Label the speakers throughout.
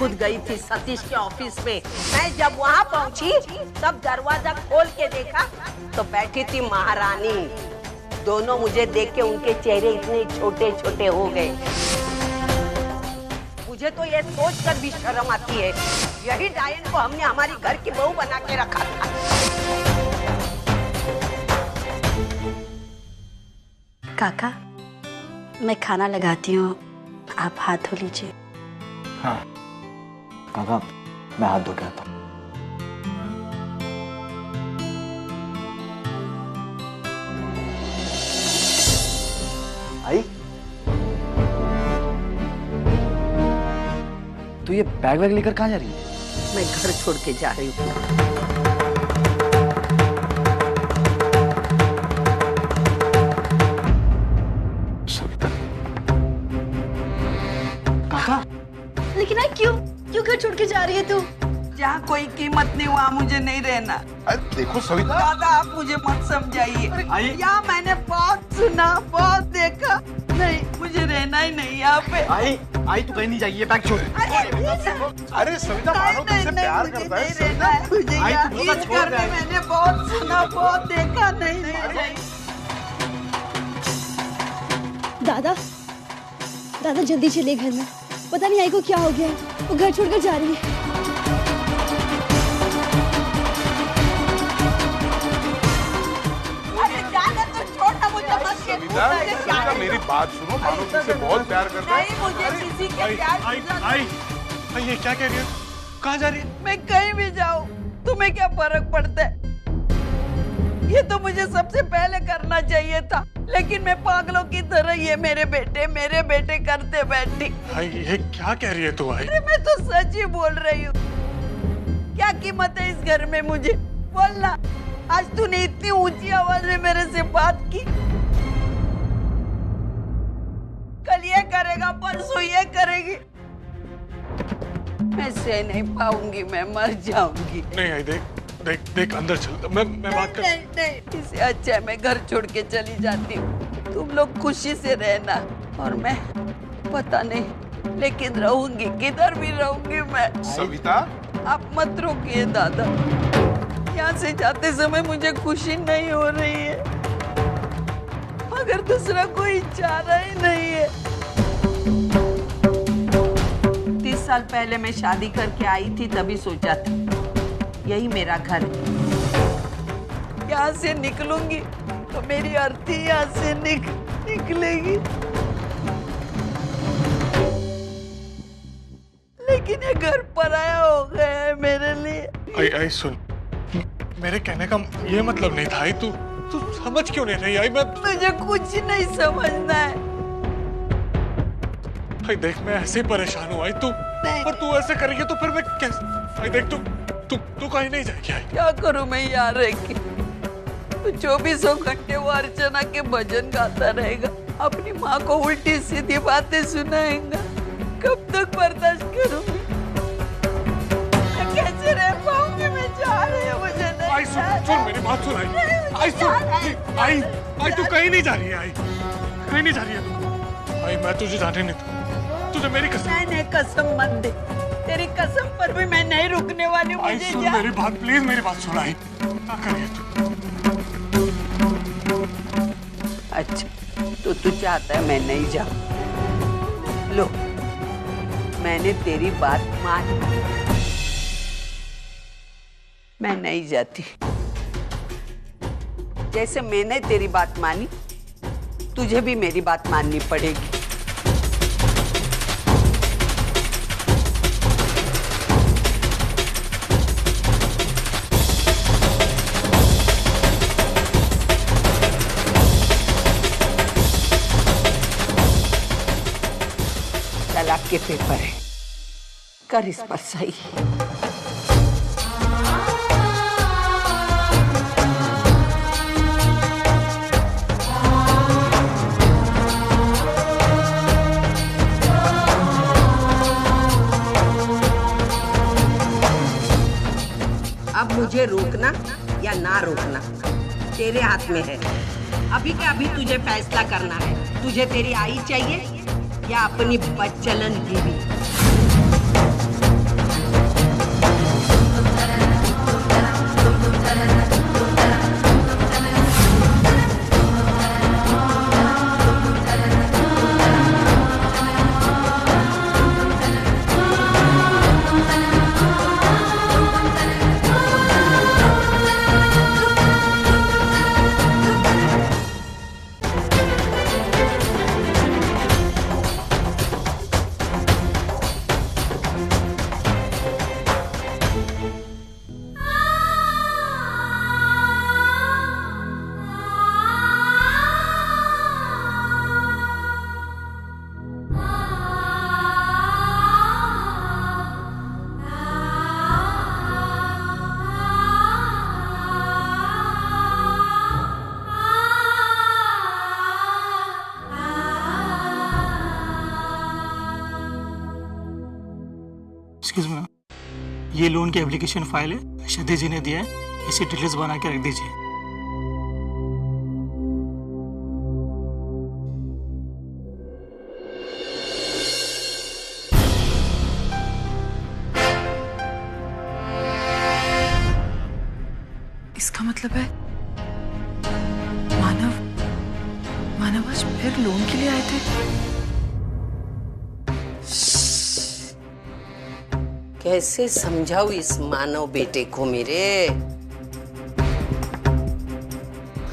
Speaker 1: खुद गई थी सतीश के ऑफिस में। मैं जब वहाँ पहुँची तब दरवाजा खोल के देखा तो बैठी थी महारानी। दोनों मुझे देख के उनके चेहरे इतने छोटे छोटे हो गए। मुझे तो ये सोच कर भी शर्म आती है, यही डायन को हमने हमारी घर की बहू बना के रखा था।
Speaker 2: काका, मैं खाना लगाती हूँ, आप हाथ धो लीजिए।
Speaker 3: हाँ काका, मैं हाथ धो के आता हूँ। आई, तू ये बैग वैग लेकर कहाँ जा रही है?
Speaker 1: मैं घर छोड़ के जा रही हूँ।
Speaker 3: काका,
Speaker 2: लेकिन आई क्यों घर छोड़ के जा रही है तू?
Speaker 1: जहाँ कोई कीमत नहीं वहाँ मुझे नहीं रहना।
Speaker 4: अरे देखो सविता,
Speaker 1: दादा आप मुझे मत समझाइए।
Speaker 3: आई,
Speaker 1: यहाँ मैंने बहुत सुना, बहुत देखा, नहीं मुझे रहना ही नहीं यहाँ पे।
Speaker 3: आई तू कहीं नहीं जाइए, बैग छोड़।
Speaker 4: अरे सविता मानो तुमसे प्यार करता है।
Speaker 1: रहना है मुझे
Speaker 3: आई,
Speaker 1: यहाँ।
Speaker 3: तू तो
Speaker 1: इस
Speaker 3: छोड़
Speaker 1: घर
Speaker 3: दे।
Speaker 1: में मैंने बहुत सुना, बहुत देखा, नहीं।
Speaker 2: दादा जल्दी चलिए घर में, पता नहीं आई को क्या हो गया है, वो घर छोड़कर जा रही है।
Speaker 4: सविता मेरी बात सुनो, मानो तुमसे बहुत प्यार करता है।
Speaker 1: नहीं मुझे किसी के प्यार
Speaker 5: आई ये क्या कह रही है? कहाँ जा रही है?
Speaker 1: मैं कहीं भी जाऊँ तुम्हें क्या फर्क पड़ता है? ये तो मुझे सबसे पहले करना चाहिए था, लेकिन मैं पागलों की तरह ये मेरे बेटे करते बैठी।
Speaker 5: आई ये क्या कह रही है तू? आई
Speaker 1: अरे मैं तो सच ही बोल रही हूँ। क्या कीमत है इस घर में मुझे? बोलना। आज तूने इतनी ऊंची आवाज में मेरे से बात की, कल ये करेगा, परसों ये करेगी। मैं सह नहीं पाऊंगी, मैं मर जाऊंगी।
Speaker 5: नहीं आई, देख अंदर चल, मैं बात कर।
Speaker 1: नहीं, इससे अच्छा है मैं घर छोड़ के चली जाती हूँ। तुम लोग खुशी से रहना और मैं पता नहीं लेकिन रहूंगी, किधर भी रहूंगी मैं।
Speaker 4: सविता,
Speaker 1: आप मत रोकिए दादा, यहाँ से जाते समय मुझे खुशी नहीं हो रही है, मगर दूसरा कोई चारा ही नहीं है। 30 साल पहले मैं शादी करके आई थी, तभी सोचा था यही मेरा घर है। यहाँ से निकलूंगी तो मेरी अर्थी यहाँ से निकलेगी, लेकिन ये घर पराया हो गया है मेरे लिए।
Speaker 5: आई सुन, मेरे कहने का ये मतलब नहीं था। आई तू समझ क्यों नहीं रही? आई
Speaker 1: मुझे कुछ नहीं समझना है।
Speaker 5: आई देख, मैं ऐसे ही परेशान हूँ। आई पर तू ऐसे करेगी तो फिर मैं कैसे? आई देख, तू कहीं नहीं जाएगी। आई
Speaker 1: क्या करूं मैं यहाँ रह के? तो 24 घंटे वो अर्चना के भजन गाता रहेगा, अपनी माँ को उल्टी सीधी बातें सुनाएगा। कब तक बर्दाश्त करूंगी? मैं कैसे रह पाऊंगी? मैं जा रही हूँ, मुझे नहीं।
Speaker 5: आई सुन मेरी बात सुन। आई तू कहीं नहीं जा रही है। आई कहीं नहीं जा रही है तू। आई मैं तुझे जाने नहीं दूंगा, तुझे मेरी कसम।
Speaker 1: नहीं कसम मत दे, तेरी कसम पर भी मैं नहीं रुकने वाली हूँ।
Speaker 5: आई सुन मेरी बात, प्लीज मेरी बात सुन। आई ना करिए तू।
Speaker 1: अच्छा तो तू चाहता है मैं नहीं जाऊं? लो, मैंने तेरी बात मानी, मैं नहीं जाती। जैसे मैंने तेरी बात मानी, तुझे भी मेरी बात माननी पड़ेगी। तलाक के पेपर है, कर इस पर सही। अब मुझे रोकना या ना रोकना तेरे हाथ में है। अभी के अभी तुझे फैसला करना है। तुझे तेरी आई चाहिए या अपनी बदचलन बीवी?
Speaker 6: ये लोन की एप्लीकेशन फाइल है, क्षितिज जी ने दिया है, इसी डिटेल्स बना के रख दीजिए।
Speaker 7: इसका मतलब है मानव आज फिर लोन के लिए आए थे।
Speaker 8: कैसे समझाऊं इस मानव बेटे को मेरे।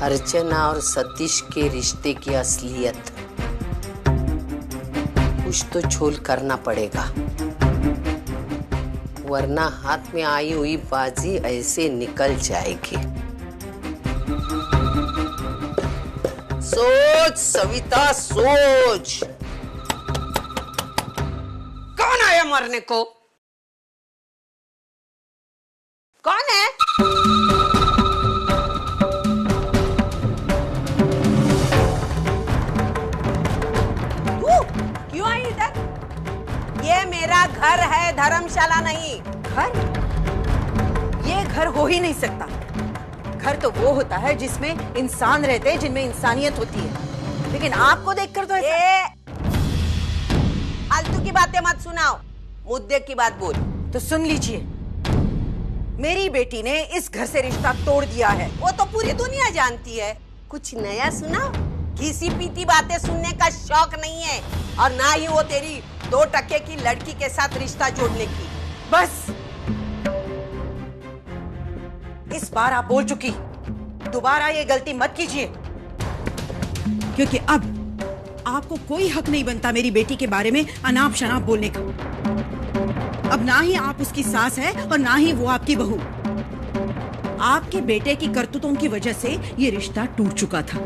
Speaker 8: अर्चना और सतीश के रिश्ते की असलियत कुछ तो छोल करना पड़ेगा, वरना हाथ में आई हुई बाजी ऐसे निकल जाएगी। सोच सविता सोच, कौन आया मरने को? कौन है? क्यों आई इधर? ये मेरा घर है, धर्मशाला नहीं।
Speaker 7: घर? ये घर हो ही नहीं सकता। घर तो वो होता है जिसमें इंसान रहते हैं, जिनमें इंसानियत होती है। लेकिन आपको देखकर तो
Speaker 8: फालतू की बातें मत सुनाओ, मुद्दे की बात बोल।
Speaker 7: तो सुन लीजिए, मेरी बेटी ने इस घर से रिश्ता तोड़ दिया है।
Speaker 8: वो तो पूरी दुनिया जानती है। कुछ नया सुना? घिसी पीटी बातें सुनने का शौक नहीं है, और ना ही वो तेरी 2 टके की लड़की के साथ रिश्ता जोड़ने की।
Speaker 7: बस इस बार आप बोल चुकी, दोबारा ये गलती मत कीजिए, क्योंकि अब आपको कोई हक नहीं बनता मेरी बेटी के बारे में अनाप शनाप बोलने का। अब ना ही आप उसकी सास है और ना ही वो आपकी बहू। आपके बेटे की करतूतों की वजह से ये रिश्ता टूट चुका था,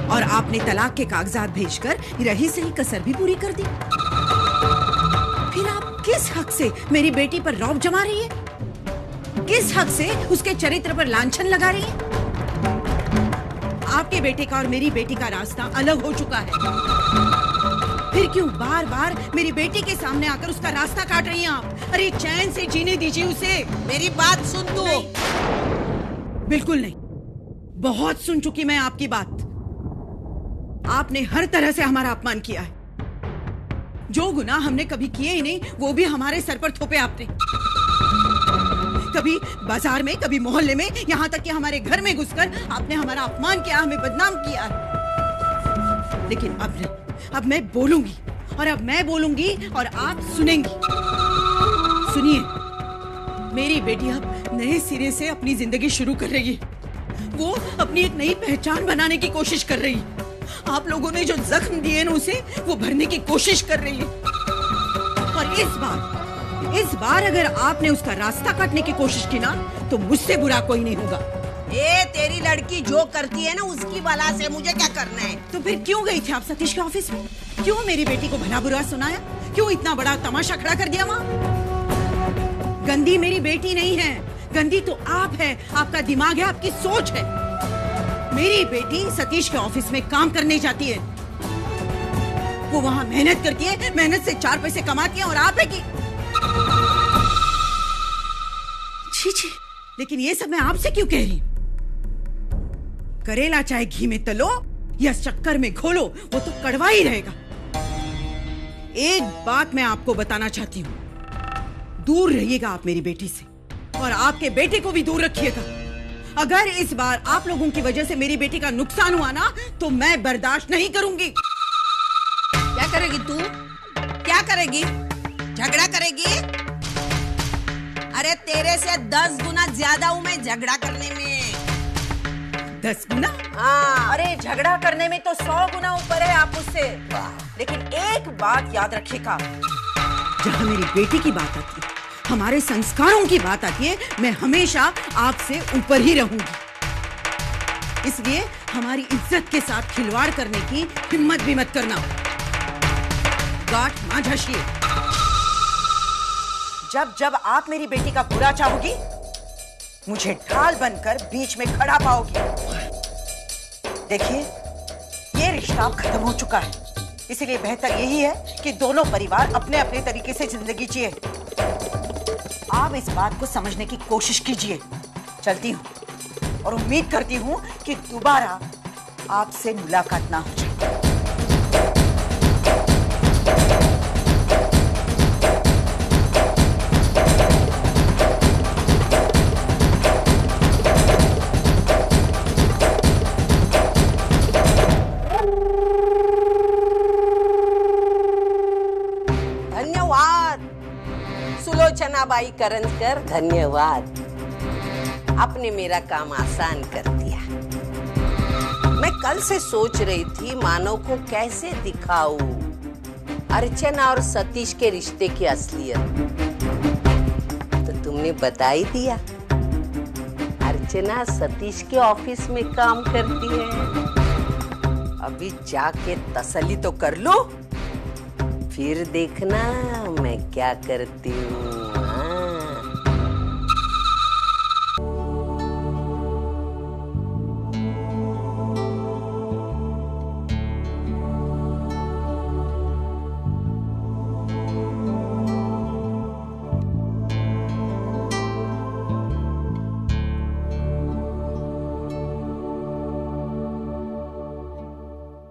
Speaker 7: और आपने तलाक के कागजात भेजकर रही सही कसर भी पूरी कर दी। फिर आप किस हक से मेरी बेटी पर रौब जमा रही है? किस हक से उसके चरित्र पर लांछन लगा रही है? आपके बेटे का और मेरी बेटी का रास्ता अलग हो चुका है। फिर क्यों बार बार मेरी बेटी के सामने आकर उसका रास्ता काट रही हैं आप? अरे चैन से जीने दीजिए उसे।
Speaker 8: मेरी बात सुन तू।
Speaker 7: बिल्कुल नहीं, बहुत सुन चुकी मैं आपकी बात। आपने हर तरह से हमारा अपमान किया है। जो गुनाह हमने कभी किए ही नहीं, वो भी हमारे सर पर थोपे आपने। कभी बाजार में, कभी मोहल्ले में, यहाँ तक कि हमारे घर में घुसकर आपने हमारा अपमान किया, हमें बदनाम किया। लेकिन अब मैं बोलूंगी, और अब मैं बोलूंगी और आप सुनेंगी। सुनिए, मेरी बेटी अब नए सिरे से अपनी जिंदगी शुरू कर रही है। वो अपनी एक नई पहचान बनाने की कोशिश कर रही है। आप लोगों ने जो जख्म दिए ना उसे, वो भरने की कोशिश कर रही है। और इस बार अगर आपने उसका रास्ता काटने की कोशिश की ना, तो मुझसे बुरा कोई नहीं होगा।
Speaker 8: तेरी लड़की जो करती है ना, उसकी बला से मुझे क्या करना है?
Speaker 7: तो फिर क्यों गई थी आप सतीश के ऑफिस में? क्यों मेरी बेटी को भला बुरा सुनाया? क्यों इतना बड़ा तमाशा खड़ा कर दिया वहाँ? गंदी मेरी बेटी नहीं है, गंदी तो आप है, आपका दिमाग है, आपकी सोच है। मेरी बेटी सतीश के ऑफिस में काम करने जाती है। वो वहाँ मेहनत करती है, मेहनत से 4 पैसे कमाती है, और आप है कि छी, लेकिन ये सब मैं आपसे क्यों कह रही हूँ? करेला चाहे घी में तलो या शक्कर में घोलो, वो तो कड़वा ही रहेगा। एक बात मैं आपको बताना चाहती हूँ, दूर रहिएगा आप मेरी बेटी से, और आपके बेटे को भी दूर रखिएगा। अगर इस बार आप लोगों की वजह से मेरी बेटी का नुकसान हुआ ना, तो मैं बर्दाश्त नहीं करूंगी।
Speaker 8: क्या करेगी तू? क्या करेगी? झगड़ा करेगी? अरे तेरे से 10 गुना ज्यादा हूँ मैं झगड़ा करने में।
Speaker 7: 10 गुना?
Speaker 8: हाँ।
Speaker 7: अरे झगड़ा करने में तो 100 गुना ऊपर है आप उससे। लेकिन एक बात याद रखिएगा, जहाँ मेरी बेटी की बात आती है, हमारे संस्कारों की बात आती है, मैं हमेशा आपसे ऊपर ही रहूंगी। इसलिए हमारी इज्जत के साथ खिलवाड़ करने की हिम्मत भी मत करना। गांठ ना झसिए। जब आप मेरी बेटी का बुरा चाहोगी, मुझे ढाल बनकर बीच में खड़ा पाओगी। देखिए, ये रिश्ता अब खत्म हो चुका है, इसलिए बेहतर यही है कि दोनों परिवार अपने अपने तरीके से जिंदगी जिए। इस बात को समझने की कोशिश कीजिए। चलती हूँ और उम्मीद करती हूँ कि दोबारा आपसे मुलाकात ना हो जाए।
Speaker 8: धन्यवाद सुलोचनाबाई करंजकर, धन्यवाद। आपने मेरा काम आसान कर दिया। मैं कल से सोच रही थी मानव को कैसे दिखाऊं अर्चना और सतीश के रिश्ते की असलियत, तो तुमने बता ही दिया। अर्चना सतीश के ऑफिस में काम करती है। अभी जाके तसल्ली तो कर लो, फिर देखना मैं क्या करती हूँ।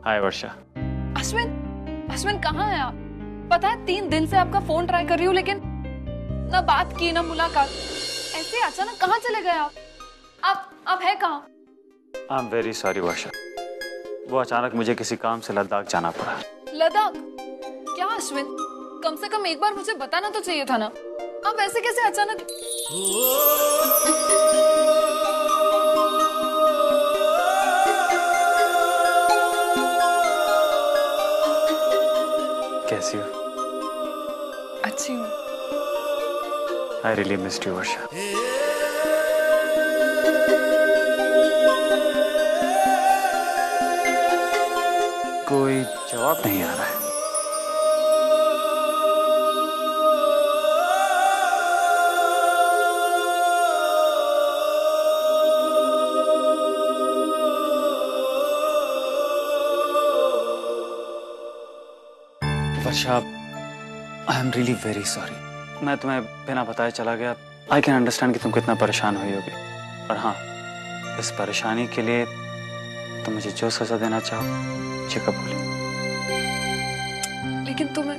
Speaker 9: हाय वर्षा।
Speaker 10: अश्विन कहाँ हैं आप? पता है 3 दिन से आपका फोन ट्राई कर रही हूँ, लेकिन ना बात की ना मुलाकात। ऐसे अचानक कहाँ चले गए आप है कहाँ?
Speaker 9: आई एम वेरी सॉरी वर्षा, वो अचानक मुझे किसी काम से लद्दाख जाना पड़ा।
Speaker 10: लद्दाख? क्या अश्विन, कम से कम एक बार मुझे बताना तो चाहिए था ना। आप ऐसे कैसे अचानक?
Speaker 9: कैसी हो?
Speaker 10: अच्छी हूँ।
Speaker 9: I really missed you Varsha. कोई जवाब नहीं आ रहा है। Varsha, I am really very sorry. मैं तुम्हें बिना बताए चला गया। आई कैन अंडरस्टैंड कि तुम कितना परेशान हुई होगी, और हाँ, इस परेशानी के लिए तुम मुझे जो सजा देना चाहो मुझे कबूल है।
Speaker 10: लेकिन तुम्हें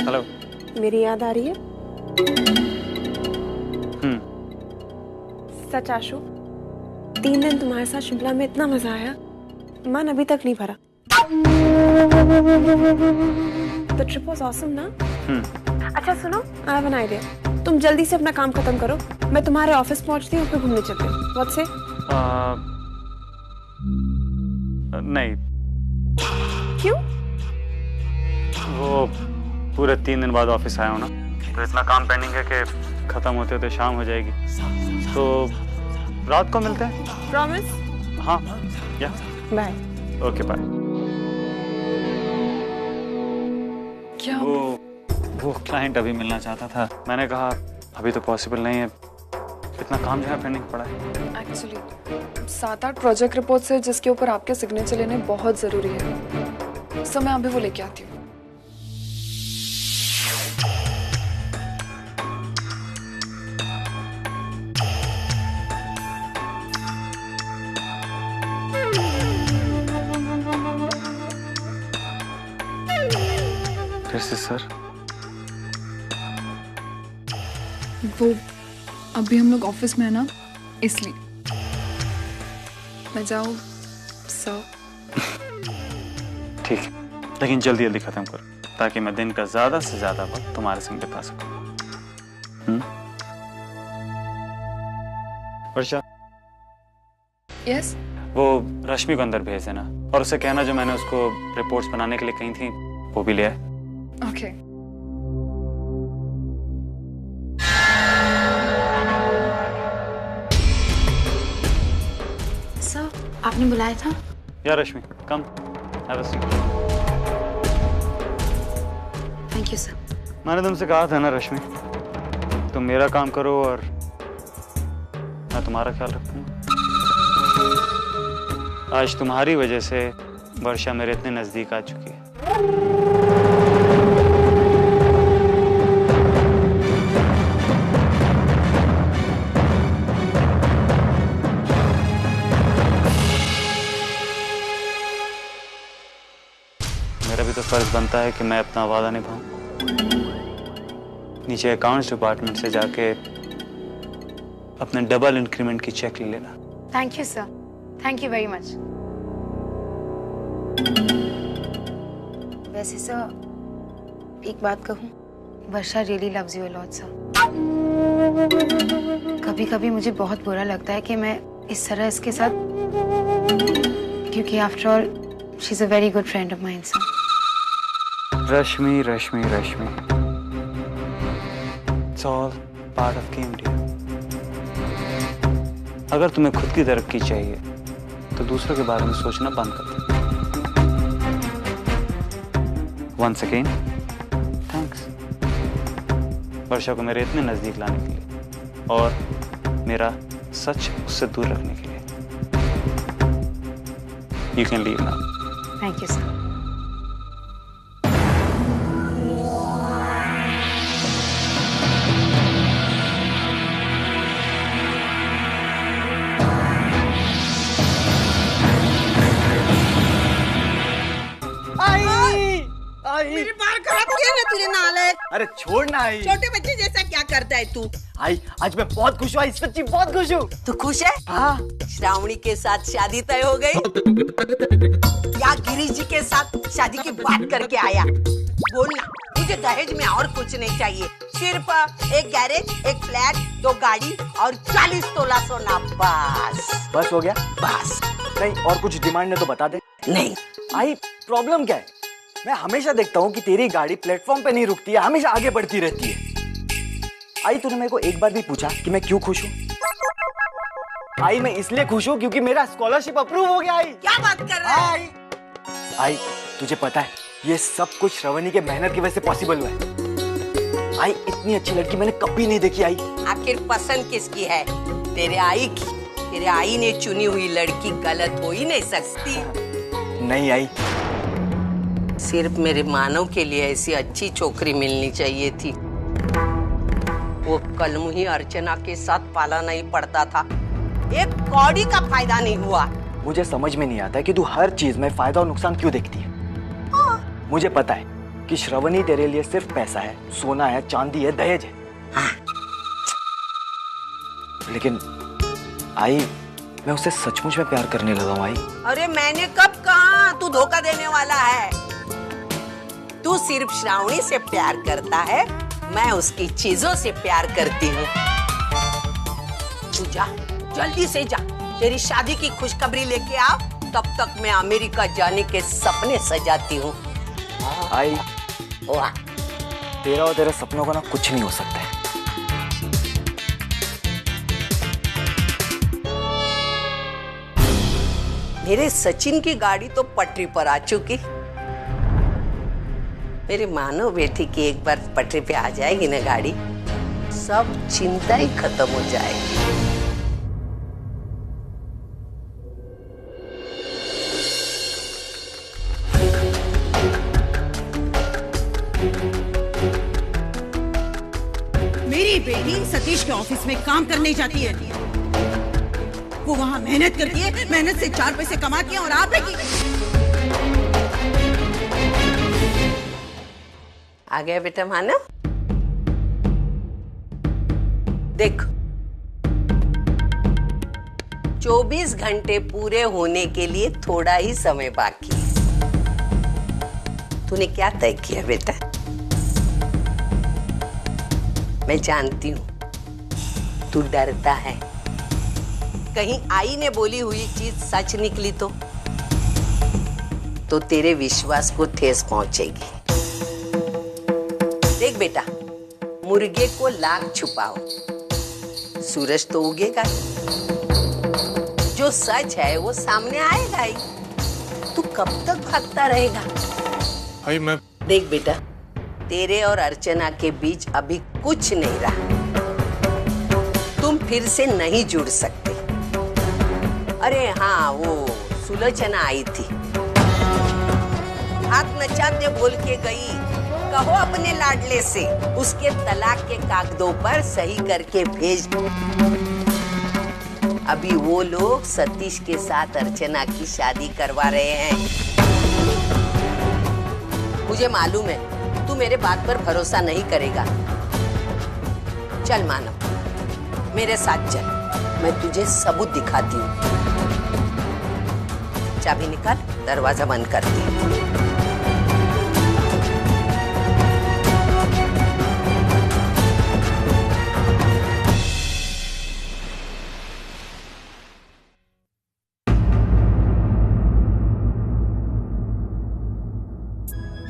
Speaker 9: हेलो,
Speaker 11: मेरी याद आ रही है? सच आशु, 3 दिन तुम्हारे साथ शिमला में इतना मजा आया, मन अभी तक नहीं भरा। The trip was awesome ना? अच्छा सुनो, I have an idea। तुम जल्दी से अपना काम खत्म करो, मैं तुम्हारे ऑफिस पहुंचती हूँ, फिर घूमने चलते हैं। What say?
Speaker 9: नहीं।
Speaker 11: क्यों?
Speaker 9: वो पूरे 3 दिन बाद ऑफिस आया हूँ ना, तो इतना काम पेंडिंग है कि खत्म होते होते शाम हो जाएगी, तो रात को मिलते हैं।
Speaker 11: Promise?
Speaker 9: हाँ, या
Speaker 11: बाय।
Speaker 9: Okay bye.
Speaker 10: क्या?
Speaker 9: वो क्लाइंट अभी मिलना चाहता था। मैंने कहा अभी तो पॉसिबल नहीं है, इतना काम जो है पेंडिंग पड़ा है।
Speaker 10: एक्चुअली 7-8 प्रोजेक्ट रिपोर्ट्स है जिसके ऊपर आपके सिग्नेचर लेने बहुत जरूरी है। उस समय अभी वो लेके आती हूँ।
Speaker 9: कैसे सर?
Speaker 10: वो अभी हम लोग ऑफिस में है ना, इसलिए मैं जाऊँ सर?
Speaker 9: ठीक है, लेकिन जल्दी जल्दी खत्म करो ताकि मैं दिन का ज्यादा से ज्यादा वक्त तुम्हारे संग बिता सकूं। वर्षा,
Speaker 10: यस?
Speaker 9: वो रश्मि को अंदर भेज देना, और उससे कहना जो मैंने उसको रिपोर्ट्स बनाने के लिए कही थी वो भी ले आए।
Speaker 10: ओके।
Speaker 2: सर, आपने बुलाया था?
Speaker 9: या Rashmi, come, have a seat.
Speaker 2: Thank you sir.
Speaker 9: मैंने तुमसे कहा था ना रश्मि, तुम मेरा काम करो और मैं तुम्हारा ख्याल रखूंगा। आज तुम्हारी वजह से वर्षा मेरे इतने नजदीक आ चुकी है। मेरा भी तो फर्ज बनता है कि मैं अपना वादा निभाऊं। नीचे अकाउंट्स डिपार्टमेंट से जाके अपने डबल इंक्रीमेंट की चेक ले लेना।
Speaker 2: Thank you sir, thank you very much. वैसे सर एक बात कहूँ, Varsha really loves you a lot sir. कभी कभी मुझे बहुत बुरा लगता है कि मैं इस तरह इसके साथ, क्योंकि after all she is a very good friend of mine sir.
Speaker 9: Rashmi Rashmi Rashmi, it's all part of game dear. अगर तुम्हें खुद की तरक्की चाहिए तो दूसरों के बारे में सोचना बंद कर दो। वंस अगेन थैंक्स वर्षा को मेरे इतने नजदीक लाने के लिए और मेरा सच उससे दूर रखने के लिए। You can leave now.
Speaker 2: Thank you sir.
Speaker 8: मेरे बाल खराब किए ना तूने नालायक।
Speaker 3: अरे छोड़ ना आई।
Speaker 8: छोटे बच्चे जैसा क्या करता है तू?
Speaker 3: आई आज मैं बहुत खुश हूँ आई, सच्ची बहुत खुश हूँ।
Speaker 8: तू खुश है?
Speaker 3: हाँ।
Speaker 8: श्रावणी के साथ शादी तय हो गई या गिरीश जी के साथ शादी की बात करके आया? बोल ना, मुझे दहेज में और कुछ नहीं चाहिए, सिर्फ एक गैरेज, एक फ्लैट, 2 गाड़ी और 40 तोला सोना, बस
Speaker 3: हो गया?
Speaker 8: बस।
Speaker 3: नहीं और कुछ डिमांड है तो बता दे।
Speaker 8: नहीं
Speaker 3: आई प्रॉब्लम क्या है? मैं हमेशा देखता हूँ कि तेरी गाड़ी प्लेटफॉर्म पे नहीं रुकती है, हमेशा आगे बढ़ती रहती है। आई तूने मेरे को एक बार भी पूछा कि मैं क्यों खुश हूँ? आई मैं इसलिए खुश हूँ क्योंकि मेरा स्कॉलरशिप अप्रूव हो गया। आई
Speaker 8: क्या बात कर रहा है?
Speaker 3: आई तुझे पता है ये सब कुछ श्रवणी के मेहनत की वजह से पॉसिबल हुआ है। आई इतनी अच्छी लड़की मैंने कभी नहीं देखी। आई
Speaker 8: आखिर पसंद किसकी है? तेरे आई की। तेरे आई ने चुनी हुई लड़की गलत हो ही नहीं सकती।
Speaker 3: नहीं आई,
Speaker 8: सिर्फ मेरे मानव के लिए ऐसी अच्छी छोकरी मिलनी चाहिए थी। वो कलमुही अर्चना के साथ पाला नहीं पड़ता था, एक कौड़ी का फायदा नहीं हुआ।
Speaker 3: मुझे समझ में नहीं आता कि तू हर चीज में फायदा और नुकसान क्यों देखती है। मुझे पता है कि श्रवणी तेरे लिए सिर्फ पैसा है, सोना है, चांदी है, दहेज है। लेकिन आई मैं उससे सचमुच में प्यार करने लगा हूँ। आई
Speaker 8: अरे मैंने कब कहा तू धोखा देने वाला है? तू सिर्फ श्रावणी से प्यार करता है, मैं उसकी चीजों से प्यार करती हूँ। तू जा, जल्दी से जा, तेरी शादी की खुशखबरी लेके आ, तब तक मैं अमेरिका जाने के सपने सजाती हूँ।
Speaker 3: आई
Speaker 8: वाह,
Speaker 3: तेरा और तेरे सपनों का ना कुछ नहीं हो सकता है।
Speaker 8: मेरे सचिन की गाड़ी तो पटरी पर आ चुकी। मेरे मानो बेटी की एक बार पटरी पे आ जाएगी ना गाड़ी, सब चिंता ही खत्म हो जाएगी।
Speaker 7: मेरी बेटी सतीश के ऑफिस में काम करने जाती है, वो वहाँ मेहनत करती है, मेहनत से 4 पैसे कमाती है और आप है कि
Speaker 8: आ गया बेटा मानव। देख 24 घंटे पूरे होने के लिए थोड़ा ही समय बाकी है। तूने क्या तय किया बेटा? मैं जानती हूँ तू डरता है, कहीं आई ने बोली हुई चीज सच निकली तो तेरे विश्वास को ठेस पहुंचेगी। देख बेटा, मुर्गे को लाख छुपाओ, सूरज तो उगेगा। जो सच है वो सामने आएगा ही। तू कब तक भागता रहेगा?
Speaker 5: आई मैं
Speaker 8: देख बेटा, तेरे और अर्चना के बीच अभी कुछ नहीं रहा, तुम फिर से नहीं जुड़ सकते। अरे हाँ, वो सुलोचना आई थी, हाथ नचाते बोल के गई, कहो अपने लाडले से उसके तलाक के कागजों पर सही करके भेज दो। अभी वो लोग सतीश के साथ अर्चना की शादी करवा रहे हैं। मुझे मालूम है तू मेरे बात पर भरोसा नहीं करेगा। चल मानव, मेरे साथ चल, मैं तुझे सबूत दिखाती हूँ। चाबी निकाल, दरवाजा बंद कर दी।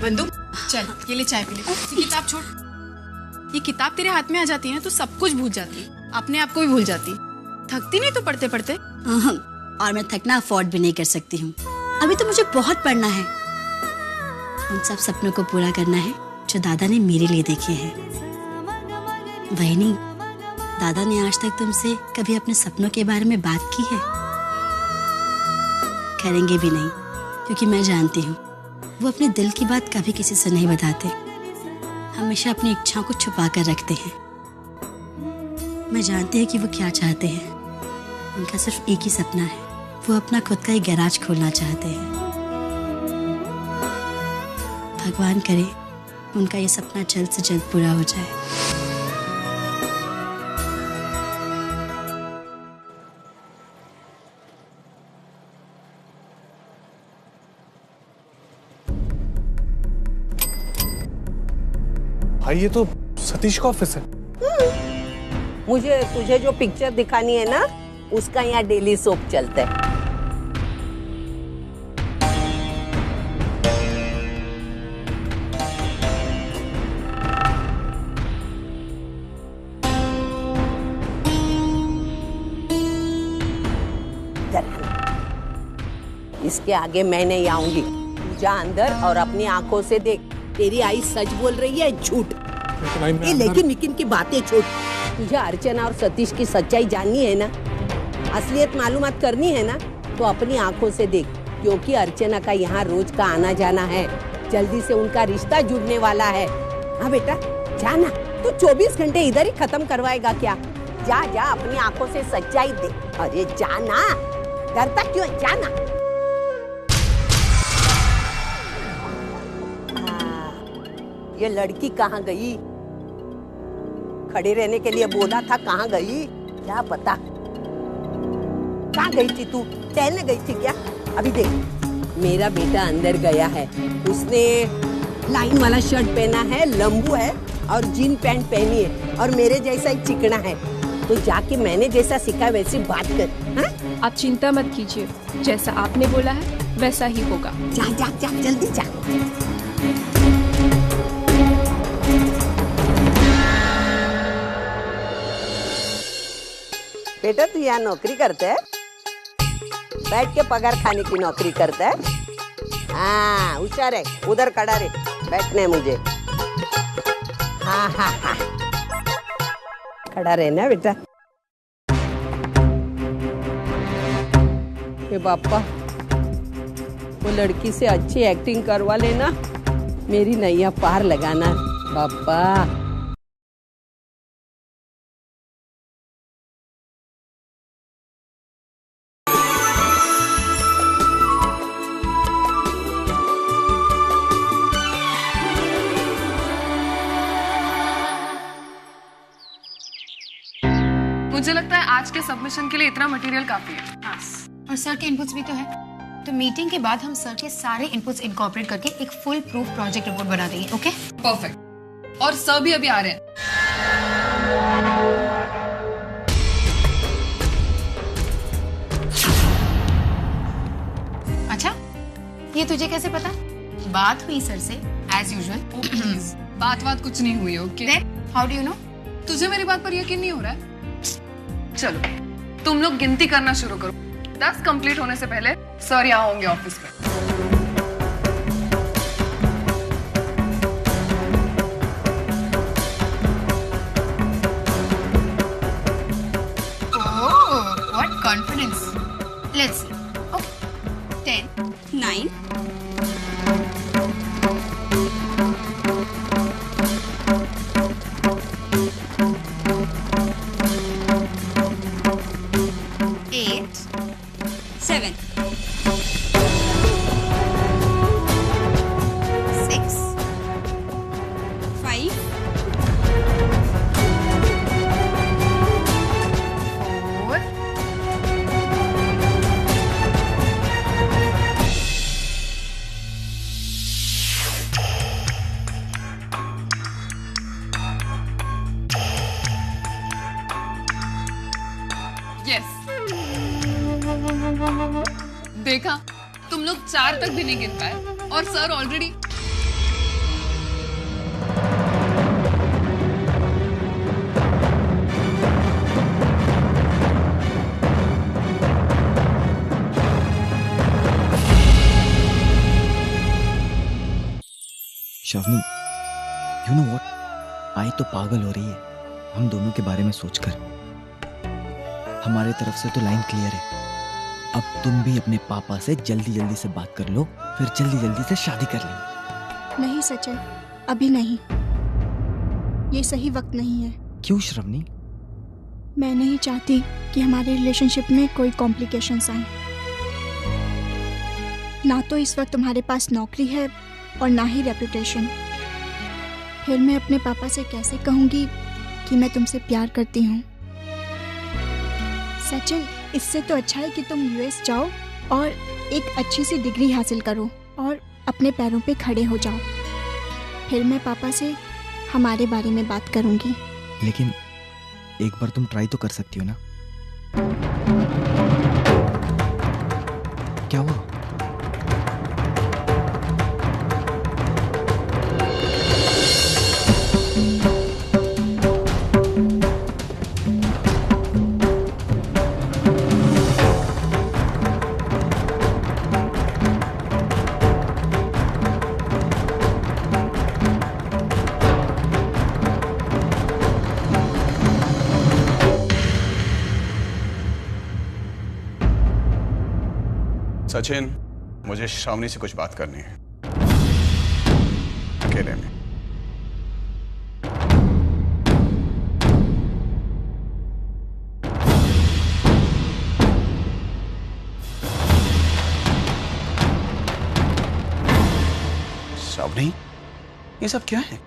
Speaker 11: बंदू चल, ये ले चाय पी ले। ये किताब छोड़। ये किताब तेरे हाथ में आ जाती है ना तो सब कुछ भूल जाती, अपने आप को भी भूल जाती। थकती नहीं तो पढ़ते पढ़ते।
Speaker 2: और मैं थकना अफोर्ड भी नहीं कर सकती हूँ। अभी तो मुझे बहुत पढ़ना है। उन सब सपनों को पूरा करना है जो दादा ने मेरे लिए देखे हैं। वही नहीं, दादा ने आज तक तुमसे कभी अपने सपनों के बारे में बात की है? करेंगे भी नहीं, क्योंकि मैं जानती हूँ वो अपने दिल की बात कभी किसी से नहीं बताते। हमेशा अपनी इच्छाओं को छुपा कर रखते हैं। मैं जानती हूँ कि वो क्या चाहते हैं। उनका सिर्फ एक ही सपना है, वो अपना खुद का एक गैराज खोलना चाहते हैं। भगवान करे उनका ये सपना जल्द से जल्द पूरा हो जाए।
Speaker 5: भाई ये तो सतीश का ऑफिस है।
Speaker 8: मुझे तुझे जो पिक्चर दिखानी है ना, उसका यहाँ डेली सोप चलता है। इसके आगे मैं नहीं आऊंगी। तू जा अंदर और अपनी आंखों से देख। तेरी आई सच बोल रही है झूठ? लेकिन मिकिन की बातें छोड़। तुझे अर्चना और सतीश की सच्चाई जाननी है ना, असलियत मालूमात करनी है ना, तो अपनी आंखों से देख। क्योंकि अर्चना का यहाँ रोज का आना जाना है। जल्दी से उनका रिश्ता जुड़ने वाला है। हाँ बेटा जाना। तू 24 घंटे इधर ही खत्म करवाएगा क्या? जा जा, अपनी आंखों से सच्चाई देख। अरे जाना, डरता क्यों? जाना। ये लड़की कहाँ गई? खड़े रहने के लिए बोला था, कहाँ गई? क्या पता कहाँ गई थी तू? टहलने गई थी क्या? अभी देख, मेरा बेटा अंदर गया है। उसने लाइन वाला शर्ट पहना है, लंबू है और जीन पैंट पहनी है और मेरे जैसा एक चिकना है। तो जाके मैंने जैसा सीखा वैसी बात कर। हा?
Speaker 11: आप चिंता मत कीजिए, जैसा आपने बोला है वैसा ही होगा।
Speaker 8: जा जा जा, जल्दी जा। बेटा तू यहाँ नौकरी करता है? बैठ के पगार खाने की नौकरी करता है? हाँ होशियार है, उधर खड़ा रे, बैठने है मुझे। हाँ हाँ हाँ, खड़ा रहना बेटा। हे बापा, वो लड़की से अच्छी एक्टिंग करवा लेना, मेरी नैया पार लगाना बापा।
Speaker 10: मुझे लगता है आज के सबमिशन के लिए इतना मटेरियल काफी है।
Speaker 12: हाँ, और सर के इनपुट्स भी तो है। तो मीटिंग के बाद हम सर के सारे इनपुट्स इनकॉर्पोरेट करके एक फुल प्रूफ प्रोजेक्ट रिपोर्ट बना देंगे। Okay
Speaker 10: perfect. और सर भी अभी आ रहे हैं।
Speaker 12: अच्छा, ये तुझे कैसे पता? बात हुई सर से एज यूजुअल।
Speaker 10: बात कुछ नहीं हुई। Okay,
Speaker 12: how do you know?
Speaker 10: तुझे मेरी बात पर यकीन नहीं हो रहा है? चलो तुम लोग गिनती करना शुरू करो। 10 कंप्लीट होने से पहले सर यहाँ होंगे ऑफिस में।
Speaker 12: Oh, what confidence. Let's see. Okay 10 9 8 7 6 5 4
Speaker 10: yes देखा, तुम लोग 4 तक भी नहीं गिन पाए और sir already.
Speaker 3: Shavni, you know what, I तो पागल हो रही है हम दोनों के बारे में सोचकर। हमारे तरफ से तो लाइन क्लियर है, अब तुम भी अपने पापा से जल्दी जल्दी से बात कर लो, फिर जल्दी जल्दी से शादी कर लेंगे।
Speaker 13: नहीं सचिन, अभी नहीं, ये सही वक्त नहीं है।
Speaker 3: क्यों श्रवनी?
Speaker 13: मैं नहीं चाहती कि हमारे रिलेशनशिप में कोई कॉम्प्लिकेशंस आए। ना तो इस वक्त तुम्हारे पास नौकरी है और ना ही रेपुटेशन। फिर मैं अपने पापा से कैसे कहूँगी कि मैं तुमसे प्यार करती हूँ। सचिन, इससे तो अच्छा है कि तुम यूएस जाओ और एक अच्छी सी डिग्री हासिल करो और अपने पैरों पे खड़े हो जाओ। फिर मैं पापा से हमारे बारे में बात करूँगी।
Speaker 3: लेकिन एक बार तुम ट्राई तो कर सकती हो ना? क्या हुआ?
Speaker 4: सचिन, मुझे श्रावणी से कुछ बात करनी है, अकेले में। श्रावणी, ये सब क्या है?